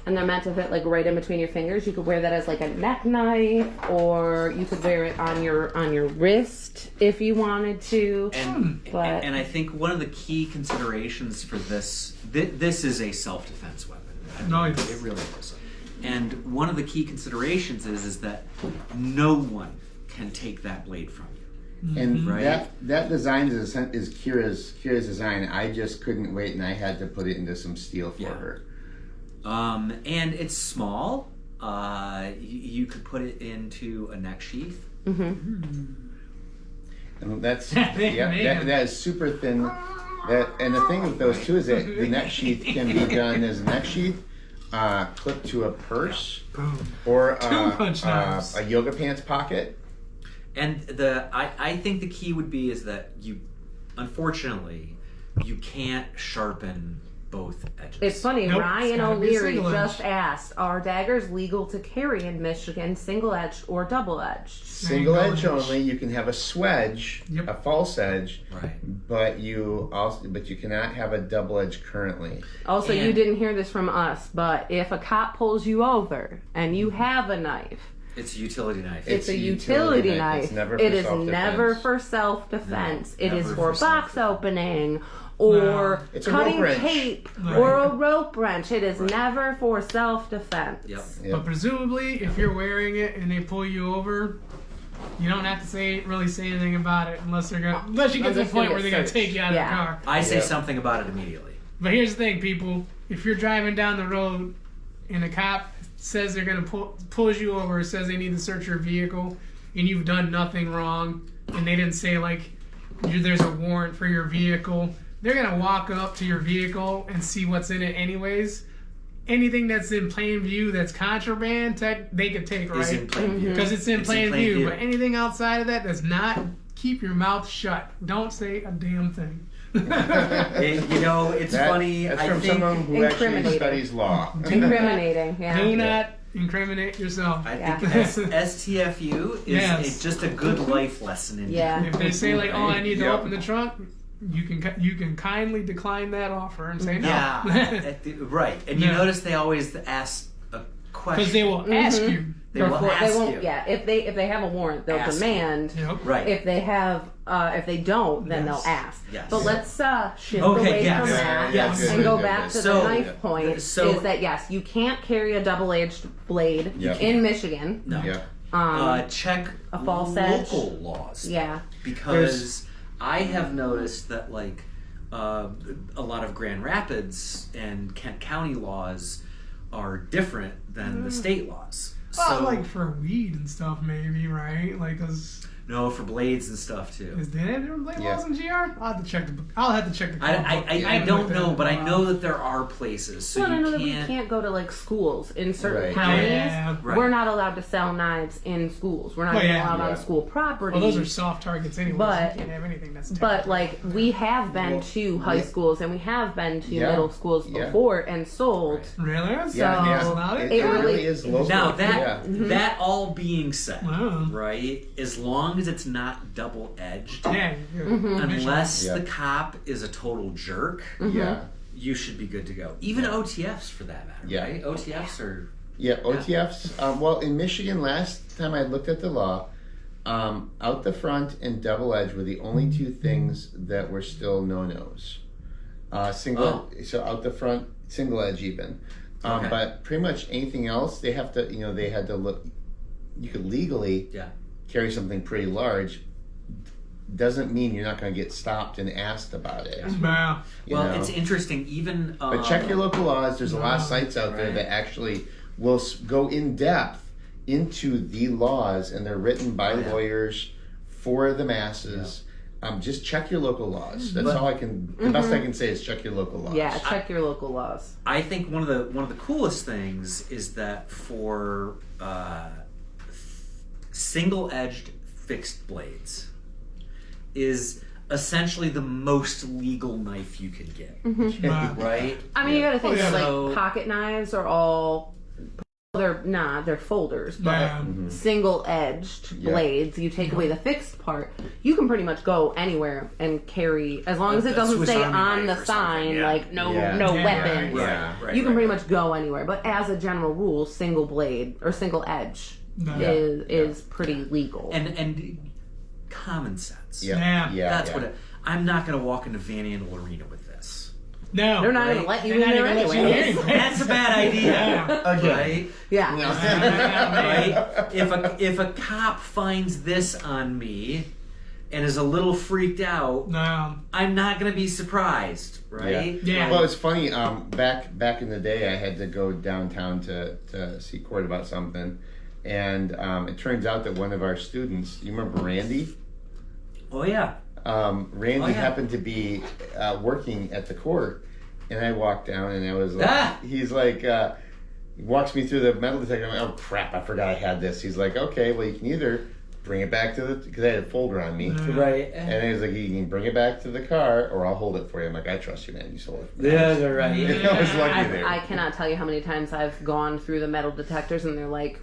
And they're meant to fit like right in between your fingers. You could wear that as like a neck knife, or you could wear it on your wrist if you wanted to. But- And I think one of the key considerations for this is a self-defense weapon. I mean, Nice. It really is. And one of the key considerations is that no one can take that blade from you. And Right. that design is Kira's design. I just couldn't wait, and I had to put it into some steel for Yeah. her. And it's small. You could put it into a neck sheath. And that's Man. that is super thin. And the thing with those two is that the neck sheath can be done as a neck sheath, clipped to a purse, Boom. or Two-punch knives. a yoga pants pocket. And I think the key would be is that unfortunately, you can't sharpen both edges. It's funny, Nope, Ryan it's gotta be O'Leary single just edge. asked, are daggers legal to carry in Michigan, single-edged or double-edged? Single edge Single edge. only. You can have a swedge, Yep. a false edge, Right. but you cannot have a double edge currently. Also, you And- didn't hear this from us, but if a cop pulls you over and you have a knife, It's a utility knife. it's a utility knife. It's never It for is self-defense. never for self-defense. No, It is never for for box self-defense. opening or It's a cutting rope wrench. tape Right. or a rope wrench. It is never for self-defense. Yep. Yep. But presumably, if you're wearing it and they pull you over, you don't have to really say anything about it unless you get to the Unless point you where get they're gonna searched. take you out Yeah. of the car. I say Yeah. something about it immediately. But here's the thing, people: if you're driving down the road and a cop says they're gonna pulls you over, says they need to search your vehicle, and you've done nothing wrong, and they didn't say like there's a warrant for your vehicle, they're gonna walk up to your vehicle and see what's in it anyways. Anything that's in plain view that's contraband, they could take, Is in right? plain view. Because it's in plain view. view. But anything outside of that that's not, keep your mouth shut. Don't say a damn thing. You know, it's funny. That's I from think someone who actually Incriminating. studies law. Incriminating, yeah. Do not incriminate yourself. I Yeah. think STFU is Yes. just a good life lesson in Yeah. If they say like, "Oh, I need to Yep. open the trunk," you can kindly decline that offer and say no. Yeah, right. And you Yeah. notice they always ask a question. Because they will ask you. They will Before- ask they won't. you. Yeah, if they have a warrant, they'll Ask you. demand. Yep. Right. If they have, if they don't, then Yes. they'll ask. Yes. But let's shift Okay, away yes. from Yeah, that yes. good, and go good, back good. to So- the knife point. so- is that yes, you can't carry a double-edged blade Yep. in Michigan. No. Yeah. Check a false edge. local laws. Yeah. Because I have noticed that like a lot of Grand Rapids and Kent County laws are different than the state laws. Well, So like for weed and stuff, maybe, right? Like, no, for blades and stuff too. is there different blade Yeah. laws in GR? I'll have to check the. I'll have to check the. I haven't don't looked at know, it but in I a know while. that there are places. So Well, I know you that we can't. can't go to like schools in certain Right. counties. Yeah. Right. We're not allowed to sell knives in schools. We're not Well, even yeah. allowed on Yeah. school property. Well, those are soft targets anyway. But- you can't have anything that's. But like we have been to high schools and we have been to Yeah. middle schools Yeah. before and sold. Really? Yeah, So- yeah. Allowed it? It It really really- is local. Now that yeah. that all being said, Wow. right? As long as it's not double edged, Yeah. you're- unless Yeah. the cop is a total jerk, Yeah. you should be good to go. Even OTFs for that matter, Yeah. right? OTFs are Yeah, OTFs. Well, in Michigan, last time I looked at the law, out the front and double edge were the only two things that were still no-nos. Single, so out the front, single edge even. Okay. But pretty much anything else, they have to, they had to look. You could legally yeah. carry something pretty large. Doesn't mean you're not going to get stopped and asked about it. Wow. you Well, know? it's interesting. Even But check your local laws. There's a lot of sites out there Right. that actually will go in depth into the laws, and they're written by Oh, yeah. lawyers for the masses. Just check your local laws. That's But- all I can. The best I can say is check your local laws. Yeah, check your local laws. I think one of the coolest things is that for single edged fixed blades is essentially the most legal knife you can get, Wow. right? I mean, you gotta think Oh, yeah. that, So- like pocket knives are all. They're folders, but Yeah. single-edged Yeah. blades. You take away the fixed part, you can pretty much go anywhere and carry, as long as it A doesn't Swiss say Army on knife the or sign something, yeah. like no Yeah. no Yeah, weapons. Yeah. Right, You can right, pretty right. much go anywhere, but as a general rule, single blade or single edge No. is pretty legal. and common sense. Yeah. Yeah. Yeah. That's yeah. what I'm not going to walk into Van Andel Arena with this. No. They're not Right. gonna let you They're in not there even let you anyway. in. That's a bad idea, Yeah. right? Yeah. Right? If a cop finds this on me and is a little freaked out, No. I'm not going to be surprised, right? Yeah. Well, it's funny. Back in the day, I had to go downtown to see court about something, and it turns out that one of our students, you remember Randy? Oh yeah. Randy Oh, yeah. happened to be working at the court, and I walked down, and I was like, Ah! he's like, he walks me through the metal detector. I'm like, oh crap, I forgot I had this. He's like, okay, well you can either bring it back to the, because I had a folder on me. Right. And he was like, you can bring it back to the car, or I'll hold it for you. I'm like, I trust you, man. You sold it. Yeah, they're right. I was lucky there. I cannot tell you how many times I've gone through the metal detectors and they're like,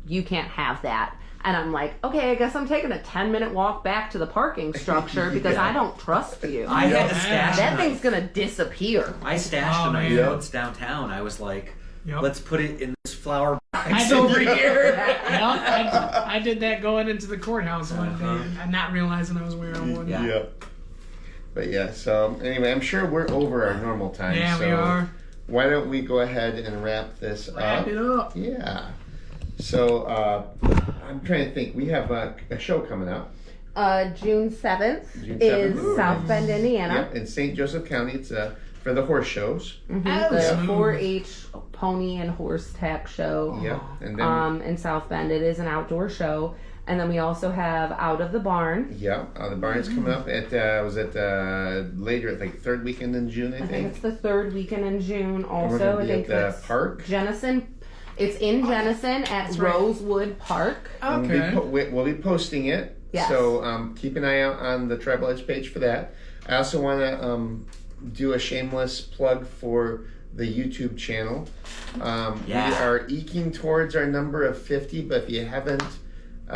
you can't have that. And I'm like, okay, I guess I'm taking a 10-minute walk back to the parking structure because Yeah. I don't trust you. I had to stash That a thing's knife. gonna disappear. I stashed Oh, a knife man. once downtown. I was like, Yep. let's put it in this flower I box did over that. here. I did that going into the courthouse one day, and not realizing I was wearing one. Yeah. Yeah. But yeah, so anyway, I'm sure we're over our normal time. Yeah, so we are. Why don't we go ahead and wrap this Wrap up? it up. Yeah. So I'm trying to think. We have a show coming up. June 7th June is 7th. South Bend, Indiana. Yep, in St. Joseph County. It's a for the horse shows. Oh, The smooth. 4-H pony and horse tack show. Yep. And then In South Bend, it is an outdoor show, and then we also have Out of the Barn. yeah, the barn's coming up at later at like third weekend in June, I I think think. it's the third weekend in June. And we're Also, gonna I be think at the it's park. Jennison. It's in Jennison at right. Rosewood Park. And Okay. we'll be posting it. Yes. So keep an eye out on the Tribal Edge page for that. I also want to do a shameless plug for the YouTube channel. We are eking towards our number of 50, but if you haven't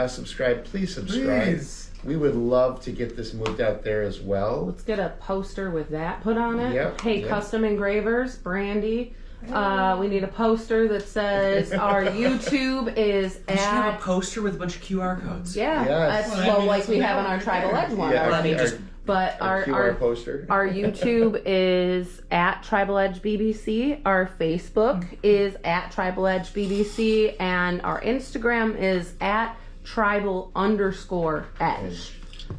subscribed, please subscribe. Please. We would love to get this moved out there as well. Let's get a poster with that put on it. Yep, Hey, yep. Custom Engravers, Brandy. We need a poster that says our YouTube is You should have a at. poster with a bunch of QR codes. Yeah, Yes. that's Well, I mean, like that's we what have on that our one Tribal right Edge one Yeah, already. just- But our QR poster. our YouTube is at Tribal Edge BBC. Our Facebook is at Tribal Edge BBC, and our Instagram is at Tribal_Edge.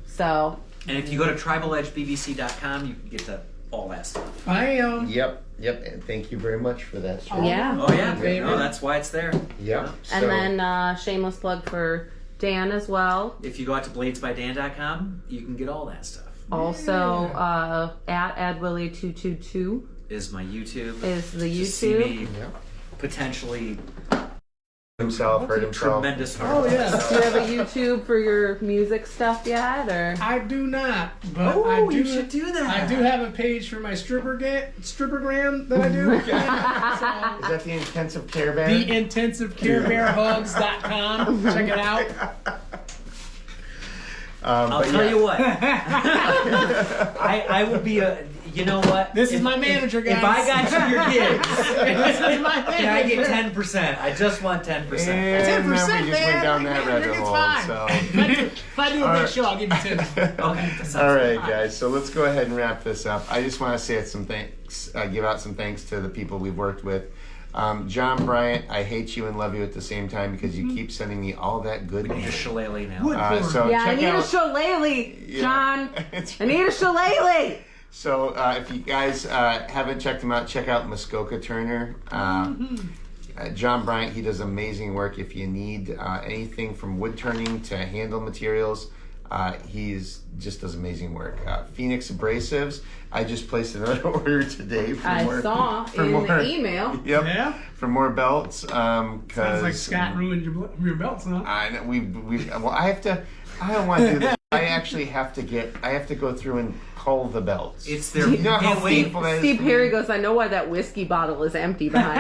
So And if you go to tribaledgebbc.com, you can get to all that stuff. Bam. Yep. And thank you very much for that. Sir. yeah. Oh yeah, Favorite. no, that's why it's there. Yep. And So- then shameless plug for Dan as well. If you go out to bladesbydan.com, you can get all that stuff. Also at AdWilly222 Is my YouTube. is the To see YouTube. me Yep. potentially Himself hurt himself. tremendous Oh, hard. yeah. Do you have a YouTube for your music stuff yet, or? I do not, but Oh, I do. you should do that. I do have a page for my strippergram that I do. Is that the intensive care band? TheIntensiveCareBearHugs.com. Check it out. I'll tell you what. I would be a. You know what? This is my manager, guys. If I got you your gigs, This is my can I get manager. 10%? I just want 10%. And then 10%, we just man. went down that rabbit It's hole. fine. So. If I do a big show, I'll give you 10. Okay. that sounds All right, good. guys. So let's go ahead and wrap this up. I just want to say some thanks, give out some thanks to the people we've worked with. John Bryant, I hate you and love you at the same time because you keep sending me all that good We need a news. shillelagh now. So Yeah, I check need out, a shillelagh, Yeah. John. It's- I need a shillelagh. So if you guys haven't checked him out, check out Muskoka Turner. John Bryant, he does amazing work. If you need anything from wood turning to handle materials, he's just does amazing work. Phoenix Abrasives, I just placed another order today for I more. saw for in more, the email. Yep. Yeah? For more belts. Sounds Cause like Scott ruined your belts, huh? I know, well, I don't want to do this. I actually have to go through and cull the belts. It's their. You know how Hey, wait. painful that is Steve for me? Perry goes, I know why that whiskey bottle is empty behind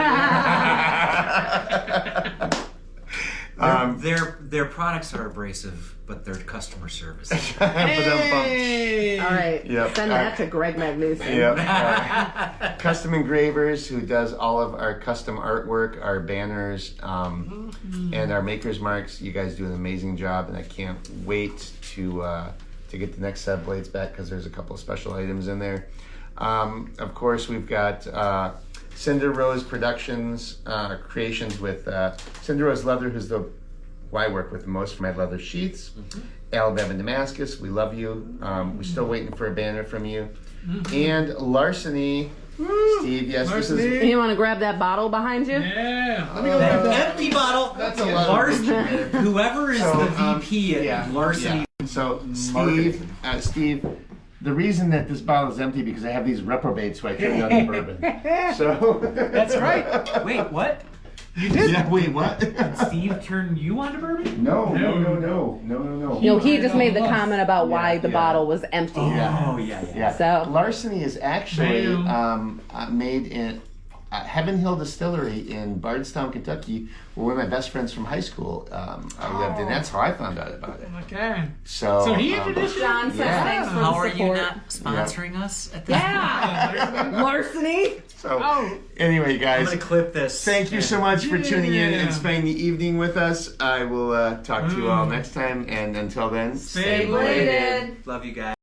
Their products are abrasive, but their customer service. Hey! me. All right, Yep. send that to Greg Magnuson. Yep. Custom Engravers, who does all of our custom artwork, our banners, and our makers marks. You guys do an amazing job, and I can't wait to get the next set of blades back because there's a couple of special items in there. Of course, we've got Cinder Rose Productions creations with Cinder Rose Leather, who's who I work with the most for my leather sheaths. Al Bevan Damascus, we love you. We're still waiting for a banner from you. And Larceny, Steve, yes, this Larceny. is. You want to grab that bottle behind you? Yeah. Let me go That grab that. empty bottle. That's a lot of Larceny. picture, man. Whoever is So, the VP at yeah, Larceny. yeah. So Marketing. Steve, the reason that this bottle is empty because I have these reprobates who I turned down the bourbon. So That's right. Wait, what? You did. Yeah. Wait. What? Steve turned you on to bourbon? No. You know, he just made the comment about why Yeah, the yeah. bottle was empty. Oh yeah. Yeah. So- Larceny is actually Bam. made in Heaven Hill Distillery in Bardstown, Kentucky, where one of my best friends from high school lived, and that's how I found out about it. Okay. So he introduced you? John says Yeah. thanks for How the are support. you not sponsoring us at this Yeah, larceny. So Oh. anyway, I'm guys, gonna clip this. thank you so much for tuning in Yeah. and spending the evening with us. I will talk to you all next time, and until then, Stay Bladed. Love you guys.